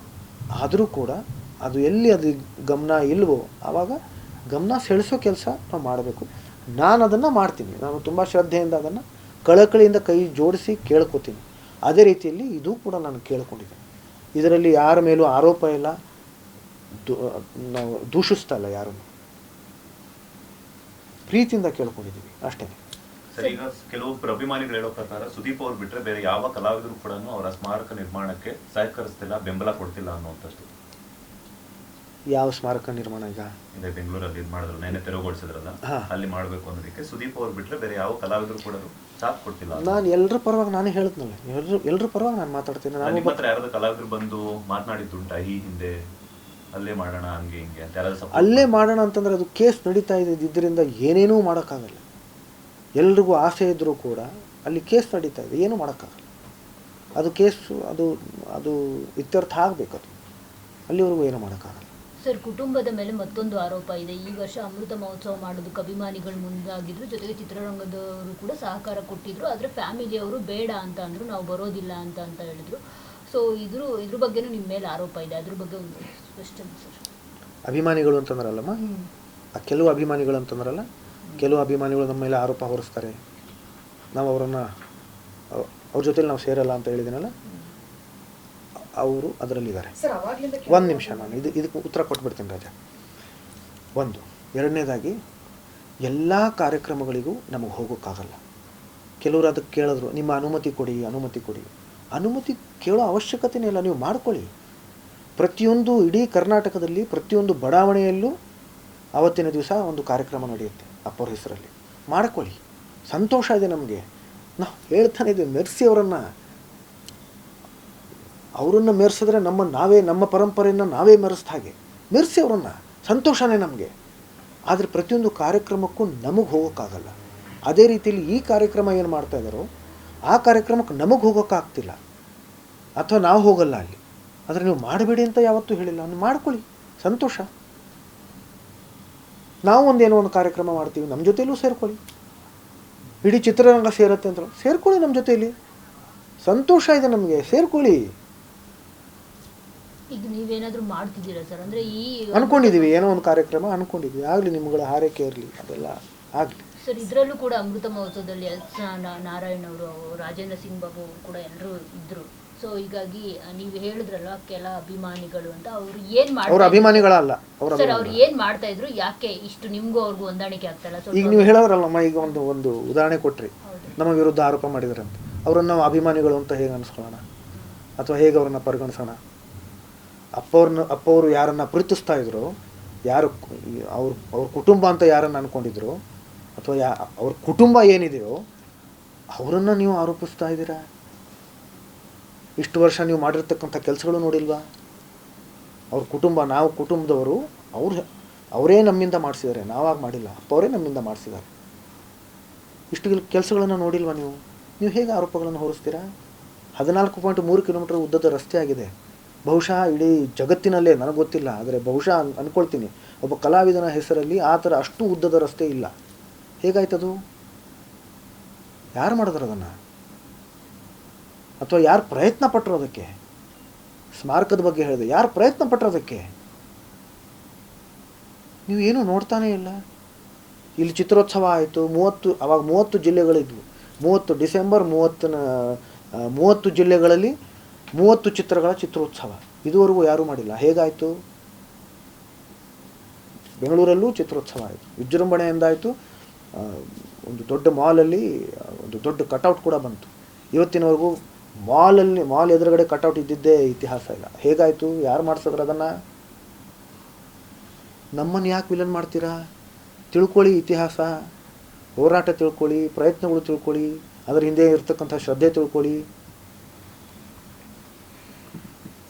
ಆದರೂ ಕೂಡ ಅದು ಎಲ್ಲಿ ಅದು ಗಮನ ಇಲ್ವೋ ಆವಾಗ ಗಮನ ಸೆಳೆಸೋ ಕೆಲಸ ನಾವು ಮಾಡಬೇಕು. ನಾನು ಅದನ್ನು ಮಾಡ್ತೀನಿ. ನಾನು ತುಂಬ ಶ್ರದ್ಧೆಯಿಂದ ಅದನ್ನು ಕಳಕಳಿಯಿಂದ ಕೈ ಜೋಡಿಸಿ ಕೇಳ್ಕೊತೀನಿ. ಅದೇ ರೀತಿಯಲ್ಲಿ ಇದು ಕೂಡ ನಾನು ಕೇಳ್ಕೊಂಡಿದ್ದೀನಿ. ಇದರಲ್ಲಿ ಯಾರ ಮೇಲೂ ಆರೋಪ ಇಲ್ಲ, ನಾವು ದೂಷಿಸ್ತಾ ಇಲ್ಲ, ಯಾರನ್ನು ಪ್ರೀತಿಯಿಂದ ಕೇಳ್ಕೊಂಡಿದ್ದೀವಿ ಅಷ್ಟೇ. ಸರ್, ಈಗ ಕೆಲವೊಬ್ಬರು ಅಭಿಮಾನಿಗಳು ಹೇಳೋ ಪ್ರಕಾರ ಸುದೀಪ್ ಅವ್ರು ಬಿಟ್ಟರೆ ಬೇರೆ ಯಾವ ಕಲಾವಿದರು ಕೂಡ ಅವರ ಸ್ಮಾರಕ ನಿರ್ಮಾಣಕ್ಕೆ ಸಹಕರಿಸ್ತಿಲ್ಲ, ಬೆಂಬಲ ಕೊಡ್ತಿಲ್ಲ ಅನ್ನುವಂಥದ್ದು. ಯಾವ ಸ್ಮಾರಕ ನಿರ್ಮಾಣ? ಈಗ ಇದೆ ಬೆಂಗಳೂರಲ್ಲಿ ಇದು ಮಾಡಿದ್ರು, ನೆನೆ ತೆರವುಗೊಳಿಸಿದ್ರಲ್ಲ, ಅಲ್ಲಿ ಮಾಡಬೇಕು ಅನ್ನೋದಕ್ಕೆ ಸುದೀಪ್ ಅವ್ರು ಬಿಟ್ಟರೆ ಬೇರೆ ಯಾವ ಕಲಾವಿದರು ಕೂಡ ಸಾಥ್ ಕೊಡ್ತಿಲ್ಲ. ನಾನು ಎಲ್ಲರ ಪರವಾಗಿ ನಾನೇ ಹೇಳಿದ್ನಲ್ಲ, ಎಲ್ಲರ ಪರವಾಗಿ ನಾನು ಮಾತಾಡ್ತೀನಿ. ನಿಮ್ಮ ಹತ್ರ ಯಾರಾದ್ರೂ ಕಲಾವಿದರು ಬಂದು ಮಾತನಾಡಿದ್ದುಂಟಾ ಈ ಹಿಂದೆ ಅಲ್ಲೇ ಮಾಡೋಣ ಹಂಗೆ ಹಿಂಗೆ ಅಂತ? ಅಲ್ಲೇ ಮಾಡೋಣ ಅಂತಂದ್ರೆ ಅದು ಕೇಸ್ ನಡೀತಾ ಇದೆ, ಇದರಿಂದ ಏನೇನೂ ಮಾಡೋಕ್ಕಾಗಲ್ಲ. ಎಲ್ರಿಗೂ ಆಸೆ ಇದ್ದರೂ ಕೂಡ ಅಲ್ಲಿ ಕೇಸ್ ನಡೀತಾ ಇದೆ, ಏನೂ ಮಾಡೋಕ್ಕಾಗಲ್ಲ. ಅದು ಕೇಸು ಅದು ಇತ್ಯರ್ಥ ಆಗಬೇಕು. ಅದು ಅಲ್ಲಿವರೆಗೂ ಏನೂ ಮಾಡೋಕ್ಕಾಗಲ್ಲ. ಸರ್, ಕುಟುಂಬದ ಮೇಲೆ ಮತ್ತೊಂದು ಆರೋಪ ಇದೆ. ಈ ವರ್ಷ ಅಮೃತ ಮಹೋತ್ಸವ ಮಾಡೋದಕ್ಕೆ ಅಭಿಮಾನಿಗಳು ಮುಂದಾಗಿದ್ರು, ಜೊತೆಗೆ ಚಿತ್ರರಂಗದವರು ಕೂಡ ಸಹಕಾರ ಕೊಟ್ಟಿದ್ರು. ಆದರೆ ಫ್ಯಾಮಿಲಿಯವರು ಬೇಡ ಅಂತ ಅಂದರು, ನಾವು ಬರೋದಿಲ್ಲ ಅಂತ ಹೇಳಿದ್ರು. ಸೊ ಇದ್ರ ಬಗ್ಗೆನೂ ನಿಮ್ಮ ಮೇಲೆ ಆರೋಪ ಇದೆ, ಅದ್ರ ಬಗ್ಗೆ ಒಂದು ಸ್ಪಷ್ಟನೆ ಸರ್. ಅಭಿಮಾನಿಗಳು ಅಂತಂದ್ರಲ್ಲಮ್ಮ, ಕೆಲವು ಅಭಿಮಾನಿಗಳು ಅಂತಂದ್ರಲ್ಲ, ಕೆಲವು ಅಭಿಮಾನಿಗಳು ನಮ್ಮ ಮೇಲೆ ಆರೋಪ ಹೊರಿಸ್ತಾರೆ, ನಾವು ಅವ್ರ ಜೊತೆಲಿ ನಾವು ಸೇರಲ್ಲ ಅಂತ ಹೇಳಿದ್ದೀನಲ್ಲ, ಅವರು ಅದರಲ್ಲಿದ್ದಾರೆ. ಒಂದು ನಿಮಿಷ, ನಾನು ಇದಕ್ಕೆ ಉತ್ತರ ಕೊಟ್ಬಿಡ್ತೀನಿ ರಾಜ. ಒಂದು. ಎರಡನೇದಾಗಿ, ಎಲ್ಲ ಕಾರ್ಯಕ್ರಮಗಳಿಗೂ ನಮಗೆ ಹೋಗೋಕ್ಕಾಗಲ್ಲ. ಕೆಲವರು ಅದಕ್ಕೆ ಕೇಳಿದ್ರು, ನಿಮ್ಮ ಅನುಮತಿ ಕೊಡಿ. ಅನುಮತಿ ಕೇಳೋ ಅವಶ್ಯಕತೆನೇ ಇಲ್ಲ, ನೀವು ಮಾಡ್ಕೊಳ್ಳಿ. ಪ್ರತಿಯೊಂದು ಇಡೀ ಕರ್ನಾಟಕದಲ್ಲಿ ಪ್ರತಿಯೊಂದು ಬಡಾವಣೆಯಲ್ಲೂ ಆವತ್ತಿನ ದಿವಸ ಒಂದು ಕಾರ್ಯಕ್ರಮ ನಡೆಯುತ್ತೆ ಅಪ್ಪವ್ರ ಹೆಸರಲ್ಲಿ. ಮಾಡ್ಕೊಳ್ಳಿ, ಸಂತೋಷ ಇದೆ ನಮಗೆ. ನಾವು ಹೇಳ್ತಾನೆ ಇದ್ದೀವಿ, ಮೆರ್ಸಿ ಅವರನ್ನು ಮೆರೆಸಿದ್ರೆ ನಮ್ಮ ಪರಂಪರೆಯನ್ನು ನಾವೇ ಮೆರೆಸ್ದ ಹಾಗೆ. ಮೆರ್ಸಿ ಅವರನ್ನು, ಸಂತೋಷನೇ ನಮಗೆ. ಆದರೆ ಪ್ರತಿಯೊಂದು ಕಾರ್ಯಕ್ರಮಕ್ಕೂ ನಮಗೆ ಹೋಗೋಕ್ಕಾಗಲ್ಲ. ಅದೇ ರೀತಿಯಲ್ಲಿ ಈ ಕಾರ್ಯಕ್ರಮ ಏನು ಮಾಡ್ತಾ ಇದ್ದಾರೋ ಆ ಕಾರ್ಯಕ್ರಮಕ್ಕೆ ನಮಗೆ ಹೋಗೋಕ್ಕಾಗ್ತಿಲ್ಲ, ಅಥವಾ ನಾವು ಹೋಗಲ್ಲ ಅಲ್ಲಿ. ಆದರೆ ನೀವು ಮಾಡಬೇಡಿ ಅಂತ ಯಾವತ್ತೂ ಹೇಳಿಲ್ಲ, ನೀವು ಮಾಡ್ಕೊಳ್ಳಿ, ಸಂತೋಷ. ನಾವು ಒಂದೇನೋ ಒಂದು ಕಾರ್ಯಕ್ರಮ ಮಾಡ್ತೀವಿ, ನಮ್ಮ ಜೊತೆಯಲ್ಲೂ ಸೇರ್ಕೊಳ್ಳಿ. ಇಡೀ ಚಿತ್ರರಂಗ ಸೇರುತ್ತೆ ಅಂತ ಸೇರ್ಕೊಳ್ಳಿ, ನಮ್ಮ ಜೊತೆಯಲ್ಲಿ ಸಂತೋಷ ಇದೆ ನಮಗೆ, ಸೇರ್ಕೊಳ್ಳಿ. ಈಗ ನೀವೇನಾದರೂ ಮಾಡ್ತಿದ್ದೀರಾ ಸರ್? ಅಂದರೆ ಅನ್ಕೊಂಡಿದ್ದೀವಿ, ಏನೋ ಒಂದು ಕಾರ್ಯಕ್ರಮ ಅನ್ಕೊಂಡಿದ್ದೀವಿ, ಆಗಲಿ, ನಿಮ್ಗಳ ಹಾರೈಕೆ ಇರಲಿ, ಅದೆಲ್ಲ ಆಗಲಿ ಸರ್. ಇದರಲ್ಲೂ ಕೂಡ ಅಮೃತ ಮಹೋತ್ಸವದಲ್ಲಿ ನಾರಾಯಣ್ ಅವರು, ರಾಜೇಂದ್ರ ಸಿಂಗ್ ಬಾಬು ಅವರು ಕೂಡ ಎಲ್ಲರೂ ಇದ್ರು. ಸೊ ಹೀಗಾಗಿ ನೀವು ಹೇಳಿದ್ರಲ್ವ ಕೆಲ ಅಭಿಮಾನಿಗಳು ಅಂತ, ಅವ್ರು ಏನ್ ಮಾಡ್ತಾರೆ? ಅಭಿಮಾನಿಗಳಲ್ಲ ಸರ್, ಅವ್ರು ಏನ್ ಮಾಡ್ತಾ ಇದ್ರು, ಯಾಕೆ ಇಷ್ಟು ನಿಮ್ಗೂ ಅವ್ರಿಗೂ ಹೊಂದಾಣಿಕೆ ಆಗ್ತಲ್ಲ? ಈಗ ನೀವು ಹೇಳೋರಲ್ಲಮ್ಮ, ಈಗ ಒಂದು ಉದಾಹರಣೆ ಕೊಟ್ರಿ, ನಮ್ಮ ವಿರುದ್ಧ ಆರೋಪ ಮಾಡಿದ್ರೆ ಅಂತ. ಅವ್ರನ್ನ ನಾವು ಅಭಿಮಾನಿಗಳು ಅಂತ ಹೇಗೆ ಅನಿಸ್ಕೊಳ್ಳೋಣ, ಅಥವಾ ಹೇಗೆ ಅವ್ರನ್ನ ಪರಿಗಣಿಸೋಣ? ಅಪ್ಪವರು ಯಾರನ್ನ ಪ್ರೀತಿಸ್ತಾ ಇದ್ರು, ಯಾರು ಅವ್ರ ಕುಟುಂಬ ಅಂತ ಯಾರನ್ನು ಅಂದ್ಕೊಂಡಿದ್ರು, ಅಥವಾ ಅವ್ರ ಕುಟುಂಬ ಏನಿದೆಯೋ ಅವರನ್ನು ನೀವು ಆರೋಪಿಸ್ತಾ ಇದ್ದೀರಾ. ಇಷ್ಟು ವರ್ಷ ನೀವು ಮಾಡಿರ್ತಕ್ಕಂಥ ಕೆಲಸಗಳು ನೋಡಿಲ್ವಾ? ಅವ್ರ ಕುಟುಂಬ, ನಾವು ಕುಟುಂಬದವರು, ಅವರೇ ನಮ್ಮಿಂದ ಮಾಡಿಸಿದ್ದಾರೆ, ನಾವಾಗಿ ಮಾಡಿಲ್ಲ, ಅಪ್ಪ ಅವರೇ ನಮ್ಮಿಂದ ಮಾಡಿಸಿದ್ದಾರೆ. ಇಷ್ಟು ಕೆಲಸಗಳನ್ನು ನೋಡಿಲ್ವಾ ನೀವು? ನೀವು ಹೇಗೆ ಆರೋಪಗಳನ್ನು ಹೊರಿಸ್ತೀರಾ? 14.3 ಕಿಲೋಮೀಟರ್ ಉದ್ದದ ರಸ್ತೆ ಆಗಿದೆ. ಬಹುಶಃ ಇಡೀ ಜಗತ್ತಿನಲ್ಲೇ, ನನಗೆ ಗೊತ್ತಿಲ್ಲ, ಆದರೆ ಬಹುಶಃ ಅಂದ್ಕೊಳ್ತೀನಿ, ಒಬ್ಬ ಕಲಾವಿದನ ಹೆಸರಲ್ಲಿ ಆ ಥರ ಅಷ್ಟು ಉದ್ದದ ರಸ್ತೆ ಇಲ್ಲ. ಹೇಗಾಯ್ತದು? ಯಾರು ಮಾಡಿದ್ರು ಅದನ್ನು? ಅಥವಾ ಯಾರು ಪ್ರಯತ್ನ ಪಟ್ಟರು ಅದಕ್ಕೆ? ಸ್ಮಾರಕದ ಬಗ್ಗೆ ಹೇಳಿದೆ, ಯಾರು ಪ್ರಯತ್ನ ಪಟ್ಟರು ಅದಕ್ಕೆ? ನೀವು ಏನೂ ನೋಡ್ತಾನೇ ಇಲ್ಲ. ಇಲ್ಲಿ ಚಿತ್ರೋತ್ಸವ ಆಯಿತು, 30 ಜಿಲ್ಲೆಗಳಿದ್ವು. 30 ಡಿಸೆಂಬರ್ 30 ಜಿಲ್ಲೆಗಳಲ್ಲಿ 30 ಚಿತ್ರಗಳ ಚಿತ್ರೋತ್ಸವ ಇದುವರೆಗೂ ಯಾರೂ ಮಾಡಿಲ್ಲ. ಹೇಗಾಯಿತು? ಬೆಂಗಳೂರಲ್ಲೂ ಚಿತ್ರೋತ್ಸವ ಆಯಿತು, ವಿಜೃಂಭಣೆಯಿಂದಾಯಿತು. ಒಂದು ದೊಡ್ಡ ಮಾಲಲ್ಲಿ ಒಂದು ದೊಡ್ಡ ಕಟೌಟ್ ಕೂಡ ಬಂತು. ಇವತ್ತಿನವರೆಗೂ ಮಾಲ್ ಎದುರುಗಡೆ ಕಟೌಟ್ ಇದ್ದಿದ್ದೇ ಇತಿಹಾಸ ಇಲ್ಲ. ಹೇಗಾಯಿತು? ಯಾರು ಮಾಡಿಸಿದ್ರು ಅದನ್ನು? ನಮ್ಮನ್ನು ಯಾಕೆ ವಿಲನ್ ಮಾಡ್ತೀರಾ? ತಿಳ್ಕೊಳ್ಳಿ, ಇತಿಹಾಸ, ಹೋರಾಟ ತಿಳ್ಕೊಳ್ಳಿ, ಪ್ರಯತ್ನಗಳು ತಿಳ್ಕೊಳ್ಳಿ, ಅದರ ಹಿಂದೆ ಇರ್ತಕ್ಕಂಥ ಶ್ರದ್ಧೆ ತಿಳ್ಕೊಳ್ಳಿ.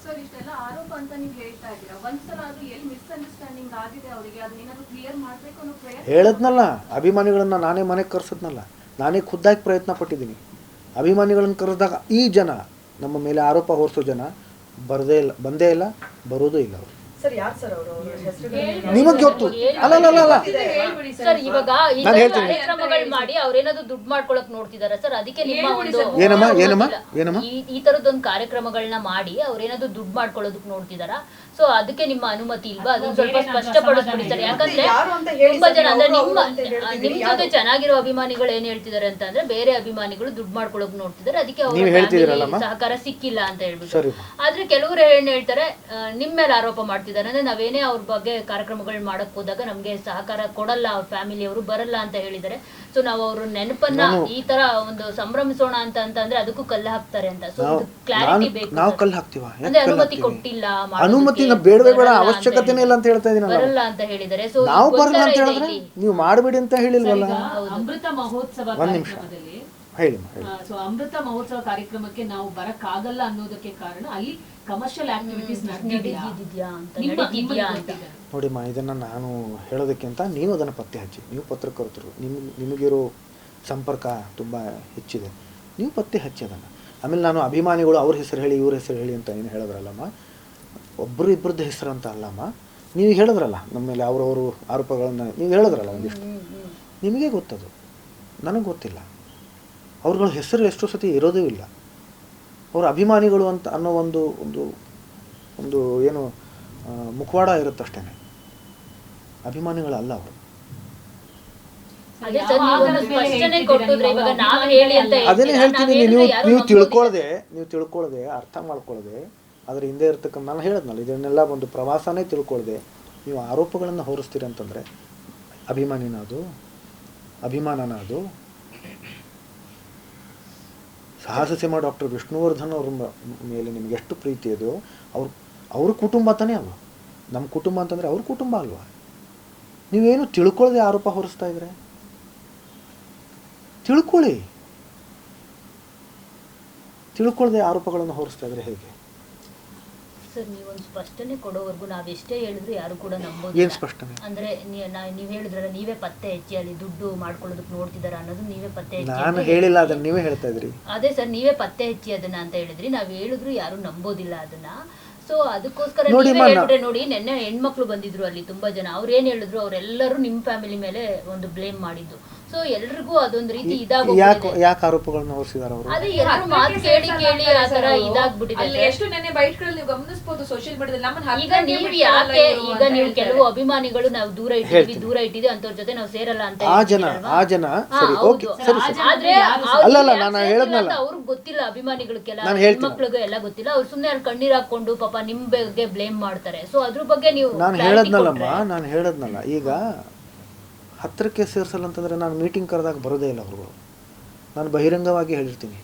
ಸರ್, ಇಷ್ಟೆಲ್ಲ ಆರೋಪ ಅಂತ ನೀವು ಹೇಳ್ತಾ ಇದ್ದೀರಾ, ಒಂದ್ಸಲ ಅದು ಎಲ್ಲಿ ಮಿಸ್ಅಂಡರ್ಸ್ಟ್ಯಾಂಡಿಂಗ್ ಆಗಿದೆ ಅವರಿಗೆ, ಅದನ್ನೇನಾದ್ರು ಕ್ಲಿಯರ್ ಮಾಡಬೇಕು ಅನ್ನೋ ಪ್ರಯತ್ನ ಹೇಳದ್ನಲ್ಲ, ಅಭಿಮಾನಿಗಳನ್ನ ನಾನೇ ಮನೆಗೆ ಕರೆಸದ್ನಲ್ಲ, ನಾನೇ ಖುದ್ದಾಗಿ ಪ್ರಯತ್ನ ಪಟ್ಟಿದ್ದೀನಿ. ಅಭಿಮಾನಿಗಳನ್ನು ಕರೆದಾಗ ಈ ಜನ ನಮ್ಮ ಮೇಲೆ ಆರೋಪ ಹೊರಿಸೋ ಜನ ಬಂದೇ ಇಲ್ಲ, ಬರೋದೂ ಇಲ್ಲ. ಅವರು ಸರ್ ಯಾರು ಸರ್ ಅವರು? ನಿಮಗೆ ಗೊತ್ತು. ಅಲ್ಲ ಸರ್, ಇವಾಗ ಈ ಕಾರ್ಯಕ್ರಮಗಳು ಮಾಡಿ ಅವ್ರೇನಾದ್ರು ದುಡ್ಡು ಮಾಡ್ಕೊಳಕ್ ನೋಡ್ತಿದಾರ ಸರ್? ಅದಕ್ಕೆ ನಿಮ್ಮ ಒಂದು ಈ ತರದೊಂದು ಕಾರ್ಯಕ್ರಮಗಳನ್ನ ಮಾಡಿ ಅವ್ರೇನಾದ್ರು ದುಡ್ಡು ಮಾಡ್ಕೊಳ್ಳೋದಕ್ಕೆ ನೋಡ್ತಿದಾರ? ಸೊ ಅದಕ್ಕೆ ನಿಮ್ಮ ಅನುಮತಿ ಇಲ್ವಾ? ಅದನ್ನ ಸ್ವಲ್ಪ ಸ್ಪಷ್ಟಪಡಿಸ್ಬಿಡಿ ಸರ್. ಯಾಕಂದ್ರೆ ತುಂಬಾ ಜನ ಅಂದ್ರೆ ನಿಮ್ ಜೊತೆ ಚೆನ್ನಾಗಿರೋ ಅಭಿಮಾನಿಗಳು ಏನ್ ಹೇಳ್ತಿದಾರೆ ಅಂತ ಅಂದ್ರೆ, ಬೇರೆ ಅಭಿಮಾನಿಗಳು ದುಡ್ಡು ಮಾಡ್ಕೊಳಕ್ ನೋಡ್ತಿದಾರೆ, ಅದಕ್ಕೆ ಅವ್ರ ಸಹಕಾರ ಸಿಕ್ಕಿಲ್ಲ ಅಂತ ಹೇಳ್ಬಿಟ್ಟು. ಆದ್ರೆ ಕೆಲವರು ಏನ್ ಹೇಳ್ತಾರೆ, ನಿಮ್ ಮೇಲೆ ಆರೋಪ ಮಾಡ್ತಿದ್ದಾರೆ ಅಂದ್ರೆ ನಾವೇನೇ ಅವ್ರ ಬಗ್ಗೆ ಕಾರ್ಯಕ್ರಮಗಳು ಮಾಡಕ್ ಹೋದಾಗ ನಮ್ಗೆ ಸಹಕಾರ ಕೊಡಲ್ಲ, ಅವ್ರ ಫ್ಯಾಮಿಲಿಯವರು ಬರಲ್ಲ ಅಂತ ಹೇಳಿದ್ದಾರೆ. ಸೊ ನಾವು ಅವ್ರ ನೆನಪನ್ನ ಈ ತರ ಒಂದು ಸಂಭ್ರಮಿಸೋಣ ಅಂತಂದ್ರೆ ಅದಕ್ಕೂ ಕಲ್ಲು ಹಾಕ್ತಾರೆ ಅಂತ. ಸೊ ಕ್ಲಾರಿಟಿ ಬೇಕು. ನಾವು ಕಲ್ಲು ಹಾಕ್ತೀವ ಅಂದ್ರೆ ಅನುಮತಿ ಕೊಟ್ಟಿಲ್ಲ, ಅನುಮತಿ ಬೇಡವೇ ಬೇಡ, ಅವಶ್ಯಕತೆನೇ ಇಲ್ಲ ಅಂತ ಹೇಳ್ತಾ ಇದೀನಿ. ಬರಲ್ಲ ಅಂತ ಹೇಳಿದ್ದಾರೆ. ಸೊ ನಾವು ಬರಲ್ಲ ಅಂತ ಹೇಳಿದ್ರೆ ನೀವು ಮಾಡಬೇಡಿ ಅಂತ ಹೇಳಿಲ್ವಲ್ಲ. ಅಮೃತ ಮಹೋತ್ಸವ ಕಾರ್ಯಕ್ರಮದಲ್ಲಿ ಹೇಳಿ. ಸೊ ಅಮೃತ ಮಹೋತ್ಸವ ಕಾರ್ಯಕ್ರಮಕ್ಕೆ ನಾವು ಬರಕ್ಕಾಗಲ್ಲ ಅನ್ನೋದಕ್ಕೆ ಕಾರಣ ಅಲ್ಲಿ ಕಮರ್ಷಿಯಲ್ ಆಕ್ಟಿವಿಟೀಸ್ ನಡೆದಿದ್ಯಾ ಅಂತ. ನೋಡಿಮ್ಮ, ಇದನ್ನ ನಾನು ಹೇಳೋದಕ್ಕಿಂತ ನೀವು ಅದನ್ನು ಪತ್ತೆ ಹಚ್ಚಿ. ನೀವು ಪತ್ರಕರ್ತರು, ನಿಮಗಿರೋ ಸಂಪರ್ಕ ತುಂಬ ಹೆಚ್ಚಿದೆ, ನೀವು ಪತ್ತೆ ಹಚ್ಚಿ ಅದನ್ನು. ಆಮೇಲೆ ನಾನು ಅಭಿಮಾನಿಗಳು ಅವ್ರ ಹೆಸರು ಹೇಳಿ ಇವ್ರ ಹೆಸರು ಹೇಳಿ ಅಂತ ಏನು ಹೇಳಿದ್ರಲ್ಲಮ್ಮ, ಒಬ್ಬರು ಇಬ್ಬರದ್ದು ಹೆಸರು ಅಂತ ಅಲ್ಲಮ್ಮ. ನೀವು ಹೇಳಿದ್ರಲ್ಲ ನಮ್ಮ ಮೇಲೆ ಅವರವರು ಆರೋಪಗಳನ್ನು ನೀವು ಹೇಳಿದ್ರಲ್ಲ ಒಂದಿಷ್ಟು, ನಿಮಗೆ ಗೊತ್ತದು, ನನಗೆ ಗೊತ್ತಿಲ್ಲ. ಅವ್ರುಗಳ ಹೆಸರು ಎಷ್ಟೋ ಸತಿ ಇರೋದೂ ಇಲ್ಲ. ಅವರು ಅಭಿಮಾನಿಗಳು ಅಂತ ಅನ್ನೋ ಒಂದು ಒಂದು ಒಂದು ಏನು ಮುಖವಾಡ ಇರುತ್ತಷ್ಟೇ, ಅಭಿಮಾನಿಗಳಲ್ಲ ಅವರು. ಅದನ್ನೇ ಹೇಳ್ತೀನಿ, ನೀವು ತಿಳ್ಕೊಳ್ಳದೆ ಅರ್ಥ ಮಾಡ್ಕೊಳ್ಳದೆ ಅದ್ರ ಹಿಂದೆ ಇರ್ತಕ್ಕಂಥ, ನಾನು ಹೇಳಿದ್ನಲ್ಲ, ಇದನ್ನೆಲ್ಲ ಒಂದು ಪ್ರವಾಸನೇ ತಿಳ್ಕೊಳ್ಳದೆ ನೀವು ಆರೋಪಗಳನ್ನು ಹೊರಿಸ್ತೀರಿ ಅಂತಂದರೆ ಅಭಿಮಾನಿನ ಅದು ಸಾಹಸ ಸಿಂಹ ಡಾಕ್ಟರ್ ವಿಷ್ಣುವರ್ಧನ್ ಅವ್ರ ಮೇಲೆ ನಿಮ್ಗೆ ಎಷ್ಟು ಪ್ರೀತಿ ಇದೆಯೋ ಅವ್ರ ಕುಟುಂಬ ತಾನೇ ಅಲ್ವ? ನಮ್ಮ ಕುಟುಂಬ ಅಂತಂದರೆ ಅವ್ರ ಕುಟುಂಬ ಅಲ್ವಾ? ನೀವೇನು ತಿಳ್ಕೊಳ್ಳದೆ ಆರೋಪ ಹೊರಿಸ್ತಾ ಇದ್ರೆ ತಿಳ್ಕೊಳ್ಳದೆ ಆರೋಪಗಳನ್ನು ಹೊರಿಸ್ತಾ ಇದ್ರೆ ಹೇಗೆ ಸರ್? ನೀವೊಂದು ಸ್ಪಷ್ಟನೆ ಕೊಡೋವರೆಗೂ ನಾವೆಷ್ಟೇ ಹೇಳಿದ್ರು ಯಾರು ಕೂಡ ನಂಬೋದು. ಏನು ಸ್ಪಷ್ಟನೆ ಅಂದ್ರೆ ನೀವು ಹೇಳಿದ್ರಲ್ಲ, ನೀವೇ ಪತ್ತೆ ಹಚ್ಚಿ ಅಲ್ಲಿ ದುಡ್ಡು ಮಾಡ್ಕೊಳ್ಳೋದಕ್ಕೆ ನೋಡ್ತಿದಾರ ಅನ್ನೋದು ನೀವೇ ಪತ್ತೆ ಹಚ್ಚಿ. ನಾನು ಹೇಳಿಲ್ಲ, ಅದನ್ನ ನೀವೇ ಹೇಳ್ತಾ ಇದ್ರಿ. ಅದೇ ಸರ್, ನೀವೇ ಪತ್ತೆ ಹಚ್ಚಿ ಅದನ್ನ ಅಂತ ಹೇಳಿದ್ರಿ. ನಾವ್ ಹೇಳಿದ್ರು ಯಾರು ನಂಬೋದಿಲ್ಲ ಅದನ್ನ. ಸೊ ಅದಕ್ಕೋಸ್ಕರ ನೋಡಿ, ನೆನ್ನೆ ಹೆಣ್ಮಕ್ಳು ಬಂದಿದ್ರು ಅಲ್ಲಿ ತುಂಬಾ ಜನ. ಅವ್ರು ಏನ್ ಹೇಳಿದ್ರು, ಅವರೆಲ್ಲರೂ ನಿಮ್ ಫ್ಯಾಮಿಲಿ ಮೇಲೆ ಒಂದು ಬ್ಲೇಮ್ ಮಾಡಿದ್ದು. ಸೊ ಎಲ್ರಿಗೂ ಅದೊಂದು ರೀತಿ ಯಾಕೆ ಆರೋಪಗಳನ್ನ ಹೊರಿಸಿದಾರ ಅವರು? ಅದೇ ಎಲ್ಲರೂ ಮಾತು ಕೇಳಿ ಆ ತರ ಇದಾಗ್ಬಿಟ್ಟಿದೆ. ಎಷ್ಟು ನೆನ್ನೆ ಬೈಟ್ಗಳಲ್ಲಿ ನೀವು ಗಮನಿಸಬಹುದು ಸೋಶಿಯಲ್ ಮೀಡಿಯಾದಲ್ಲಿ. ಈಗ ನೀವು ಕೆಲವು ಅಭಿಮಾನಿಗಳು ನಾವು ದೂರ ಇಟ್ಟಿದ್ವಿ ಅಂತವ್ರ ಜೊತೆ ನಾವು ಸೇರಲ್ಲ ಅಂತ ಅವ್ರಿಗೆ ಗೊತ್ತಿಲ್ಲ, ಅಭಿಮಾನಿಗಳಿಗೆಲ್ಲ ಹೆಣ್ಮಕ್ಳಿಗೆ ಎಲ್ಲ ಗೊತ್ತಿಲ್ಲ. ಅವ್ರು ಸುಮ್ನೆ ಅಲ್ಲಿ ಕಣ್ಣೀರ್ ಹಾಕೊಂಡು ಪಾಪ ನಿಮ್ ಬಗ್ಗೆ ಬ್ಲೇಮ್ ಮಾಡ್ತಾರೆ. ಸೊ ಅದ್ರ ಬಗ್ಗೆ ನೀವು ನಾನು ಹೇಳದ್ನಲ್ಲ ಈಗ ಹತ್ತಿರಕ್ಕೆ ಸೇರಿಸಲ್ಲ ಅಂತಂದರೆ ನಾನು ಮೀಟಿಂಗ್ ಕರೆದಾಗ ಬರೋದೇ ಇಲ್ಲ ಅವ್ರುಗಳು. ನಾನು ಬಹಿರಂಗವಾಗಿ ಹೇಳಿರ್ತೀನಿ.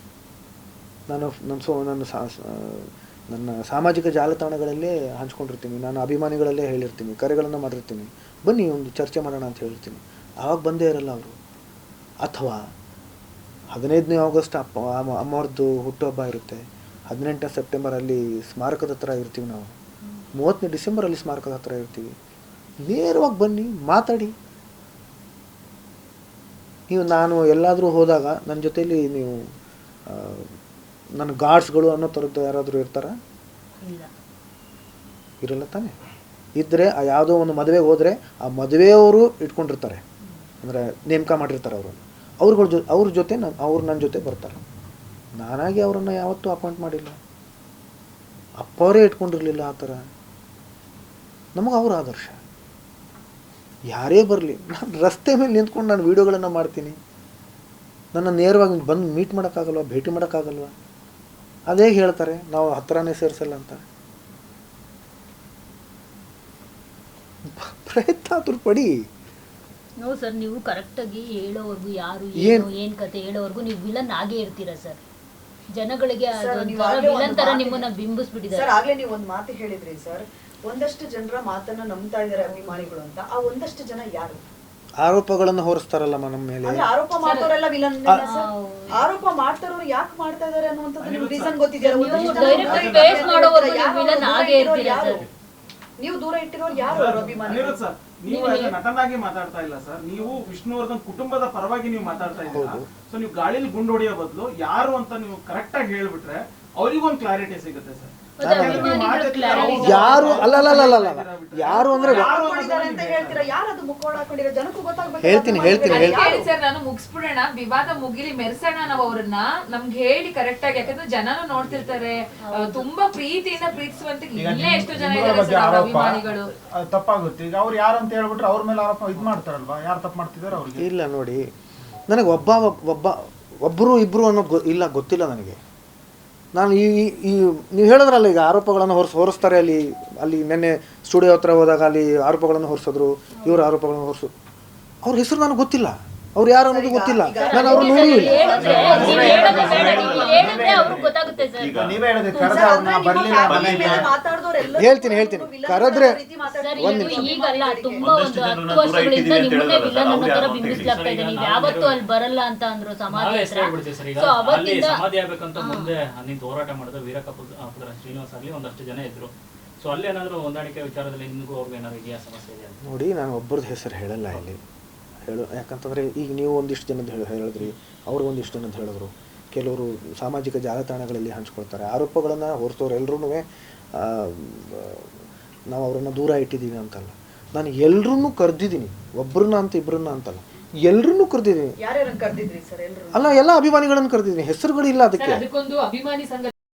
ನನ್ನ ಸಾಮಾಜಿಕ ಜಾಲತಾಣಗಳಲ್ಲೇ ಹಂಚ್ಕೊಂಡಿರ್ತೀನಿ, ನಾನು ಅಭಿಮಾನಿಗಳಲ್ಲೇ ಹೇಳಿರ್ತೀನಿ, ಕರೆಗಳನ್ನು ಮಾಡಿರ್ತೀನಿ, ಬನ್ನಿ ಒಂದು ಚರ್ಚೆ ಮಾಡೋಣ ಅಂತ ಹೇಳಿರ್ತೀನಿ. ಆವಾಗ ಬಂದೇ ಇರಲ್ಲ ಅವರು. ಅಥವಾ 15ನೇ ಆಗಸ್ಟ್ ಅಮ್ಮವ್ರದ್ದು ಹುಟ್ಟುಹಬ್ಬ ಇರುತ್ತೆ. 18ನೇ ಸೆಪ್ಟೆಂಬರಲ್ಲಿ ಸ್ಮಾರಕದ ಹತ್ರ ಇರ್ತೀವಿ ನಾವು. 30ನೇ ಡಿಸೆಂಬರಲ್ಲಿ ಸ್ಮಾರಕದ ಹತ್ರ ಇರ್ತೀವಿ. ನೇರವಾಗಿ ಬನ್ನಿ, ಮಾತಾಡಿ. ನೀವು ನಾನು ಎಲ್ಲಾದರೂ ಹೋದಾಗ ನನ್ನ ಜೊತೆಯಲ್ಲಿ ನೀವು ನನ್ನ ಗಾರ್ಡ್ಸ್ಗಳು ಅನ್ನೋ ಥರದ್ದು ಯಾರಾದರೂ ಇರ್ತಾರ? ಇರಲ್ಲ ತಾನೆ. ಇದ್ದರೆ ಯಾವುದೋ ಒಂದು ಮದುವೆಗೆ ಹೋದರೆ ಆ ಮದುವೆಯವರು ಇಟ್ಕೊಂಡಿರ್ತಾರೆ, ಅಂದರೆ ನೇಮಕ ಮಾಡಿರ್ತಾರೆ ಅವ್ರ ಜೊತೆ ಅವ್ರು ನನ್ನ ಜೊತೆ ಬರ್ತಾರೆ. ನಾನಾಗಿ ಅವರನ್ನು ಯಾವತ್ತೂ ಅಪಾಯಿಂಟ್ ಮಾಡಿಲ್ಲ. ಅಪ್ಪವರೇ ಇಟ್ಕೊಂಡಿರಲಿಲ್ಲ ಆ ಥರ. ನಮಗೆ ಅವ್ರ ಆದರ್ಶ. ಯಾರೇ ಬರಲಿ, ನಾನು ರಸ್ತೆ ಮೇಲೆ ನಿಂತ್ಕೊಂಡು ನಾನು ವೀಡಿಯೋಗಳನ್ನು ಮಾಡ್ತೀನಿ. ನನ್ನ ನೇರವಾಗಿ ಬಂದು ಮೀಟ್ ಮಾಡೋಕ್ಕಾಗಲ್ವ, ಭೇಟಿ ಮಾಡೋಕ್ಕಾಗಲ್ವ? ಅದೇ ಹೇಳ್ತಾರೆ, ನಾವು ಹತ್ರನೇ ಸೇರಿಸಲ್ಲ ಅಂತ. ಪ್ರಯತ್ನ ಆದ್ರೂ ಪಡಿ. ನೋ ಸರ್, ನೀವು ಕರೆಕ್ಟಾಗಿ ಹೇಳೋವರೆಗೂ ಯಾರು ಏನು ಕತೆ ಹೇಳೋವರೆಗೂ ನೀವು ವಿಲನ್ ಆಗೇ ಇರ್ತೀರಾ ಸರ್. ಜನಗಳಿಗೆ ವಿಲನ್ ತರ ನಿಮ್ಮನ್ನ ಬಿಂಬಿಸ್ಬಿಟ್ಟಿದ್ದಾರೆ ಸರ್. ಆಗ್ಲೇ ನೀವು ಒಂದು ಮಾತು ಹೇಳಿದ್ರಿ ಸರ್, ಒಂದಷ್ಟು ಜನರ ಮಾತನ್ನ ನಂಬ್ತಾ ಇದ್ದಾರೆ ಅಭಿಮಾನಿಗಳು ಅಂತ. ಆ ಒಂದಷ್ಟು ಜನ ಯಾರು? ಆರೋಪಗಳನ್ನು ಹೊರಿಸ್ತಾರಲ್ಲ ನಮ್ಮ ಮೇಲೆ. ಆರೋಪ ಮಾಡ್ತಾರಲ್ಲ ವಿಲನ್. ಆರೋಪ ಮಾಡ್ತಾರೋರು ಯಾಕೆ ಮಾಡ್ತಾ ಇದಾರೆ ಅನ್ನುವಂಥದ್ದು ರೀಸನ್ ಗೊತ್ತಿದೆ. ನೀವು ದೂರ ಇಟ್ಟಿರೋರು ಯಾರು ಅಭಿಮಾನಿಗಳು? ನೀವು ನಟನಾಗಿ ಮಾತಾಡ್ತಾ ಇಲ್ಲ ಸರ್, ನೀವು ವಿಷ್ಣುವರ್ಧನ್ ಕುಟುಂಬದ ಪರವಾಗಿ ನೀವು ಮಾತಾಡ್ತಾ ಇದ್ದೀರಾ. ಸೊ ನೀವು ಗಾಳಿಲಿ ಗುಂಡು ಹೊಡೆಯೋ ಬದಲು ಯಾರು ಅಂತ ನೀವು ಕರೆಕ್ಟ್ ಆಗಿ ಹೇಳ್ಬಿಟ್ರೆ ಅವರಿಗೊಂದು ಕ್ಲಾರಿಟಿ ಸಿಗುತ್ತೆ ಸರ್. ಯಾರು ಅಲ್ಲ ಯಾರು ಅಂದ್ರೆ ಹೇಳ್ತೀನಿ ಸರ್. ನಾನು ಮುಗಿಸ್ಬಿಡೋಣ, ವಿವಾದ ಮುಗಿಲಿ, ಮೆರ್ಸೋಣ ನಾವು ಅವ್ರನ್ನ. ನಮ್ಗೆ ಹೇಳಿ ಕರೆಕ್ಟ್ ಆಗಿ, ಯಾಕಂದ್ರೆ ಜನನು ನೋಡ್ತಿರ್ತಾರೆ. ತುಂಬಾ ಪ್ರೀತಿಯಿಂದ ಪ್ರೀತಿಸುವಂತ ಇಲ್ಲೇ ಎಷ್ಟು ಜನ ಇದ್ದಾರೆ ಅಭಿಮಾನಿಗಳು. ತಪ್ಪಾಗುತ್ತೆ. ಈಗ ಅವ್ರು ಯಾರು ಅಂತ ಹೇಳ್ಬಿಟ್ರೆ ಅವ್ರ ಮೇಲೆ ಆರೋಪ ಇದು ಮಾಡ್ತಾರಲ್ವಾ, ಯಾರು ತಪ್ಪು ಮಾಡ್ತಿದಾರೆ ಅವ್ರಿಗೆ. ಇಲ್ಲ ನೋಡಿ, ನನಗೆ ಒಬ್ಬರು ಇಬ್ರು ಅನ್ನೋ ಇಲ್ಲ, ಗೊತ್ತಿಲ್ಲ ನನಗೆ. ನಾನು ಈ ನೀವು ಹೇಳಿದ್ರಲ್ಲ ಈಗ ಆರೋಪಗಳನ್ನು ಹೊರಿಸ್ತಾರೆ. ಅಲ್ಲಿ ನೆನ್ನೆ ಸ್ಟುಡಿಯೋ ಹತ್ರ ಹೋದಾಗ ಅಲ್ಲಿ ಆರೋಪಗಳನ್ನು ಹೊರಿಸಿದ್ರು, ಇವರು ಆರೋಪಗಳನ್ನು ಹೊರಿಸೋದು. ಅವ್ರ ಹೆಸರು ನನಗೆ ಗೊತ್ತಿಲ್ಲ, ಅವ್ರು ಯಾರು ಅನ್ನೋದು ಗೊತ್ತಿಲ್ಲ, ನಾನು ಅವ್ರು ನೋಡೂ ಇಲ್ಲ. ಹೇಳ್ತೀನಿ ಕರೆದ್ರೆ ಈಗಲ್ಲ, ತುಂಬಾ ಒಂದು 10 ವರ್ಷಗಳಿಂದ ನಿಮ್ಮನ್ನೇ ವಿಲನ್ ಅನ್ನೋ ತರ ಬಿಂಬಿಸ್ಲಾಗ್ತಾ ಇದೆ. ನೀವು ಯಾವತ್ತೂ ಅಲ್ಲಿ ಬರಲ್ಲ ಅಂತ ಅಂದ್ರು ಸಮಾಧಿ ಹತ್ರ. ಸಮಾಧಿ ಆಗ್ಬೇಕಂತ ಮುಂದೆ ನಿಂತು ಹೋರಾಟ ಮಾಡಿದ್ರೆ ವೀರಕಪುತ್ರ ಶ್ರೀನಿವಾಸ್ ಆಗ್ಲಿ ಒಂದಷ್ಟು ಜನ ಇದ್ರು. ಸೊ ಅಲ್ಲಿ ಏನಾದ್ರು ಹೊಂದಾಣಿಕೆ ವಿಚಾರದಲ್ಲಿ ನಿಮಗೂ ಅವ್ರಿಗೆ ಏನಾದ್ರು ಇದೆಯಾ ಸಮಸ್ಯೆ ಇದೆಯಾ? ನೋಡಿ, ನಾನು ಒಬ್ಬರದ್ದು ಹೆಸರು ಹೇಳಲ್ಲ ಇಲ್ಲಿ. ಯಾಕಂತಂದರೆ ಈಗ ನೀವು ಒಂದಿಷ್ಟು ಜನದ್ದು ಹೇಳಿದ್ರಿ, ಅವರು ಒಂದಿಷ್ಟು ಜನದ್ದು ಹೇಳಿದ್ರು. ಕೆಲವರು ಸಾಮಾಜಿಕ ಜಾಲತಾಣಗಳಲ್ಲಿ ಹಂಚ್ಕೊಳ್ತಾರೆ ಆರೋಪಗಳನ್ನು ಹೊರತವ್ರು. ಎಲ್ಲರೂ ನಾವು ಅವರನ್ನು ದೂರ ಇಟ್ಟಿದ್ದೀವಿ ಅಂತಲ್ಲ, ನಾನು ಎಲ್ಲರನ್ನೂ ಕರೆದಿದ್ದೀನಿ. ಒಬ್ಬರನ್ನ ಅಂತ ಇಬ್ಬರನ್ನ ಅಂತಲ್ಲ, ಎಲ್ಲರನ್ನೂ ಕರೆದಿದ್ದೀನಿ. ಯಾರ್ಯಾರನ್ನು ಕರೆದಿದ್ರಿ ಸರ್? ಅಲ್ಲ, ಎಲ್ಲ ಅಭಿಮಾನಿಗಳನ್ನು ಕರೆದಿದ್ದೀನಿ. ಹೆಸರುಗಳಿಲ್ಲ ಅದಕ್ಕೆ. ಅದಕ್ಕೊಂದು ಅಭಿಮಾನಿ ಸಂಘ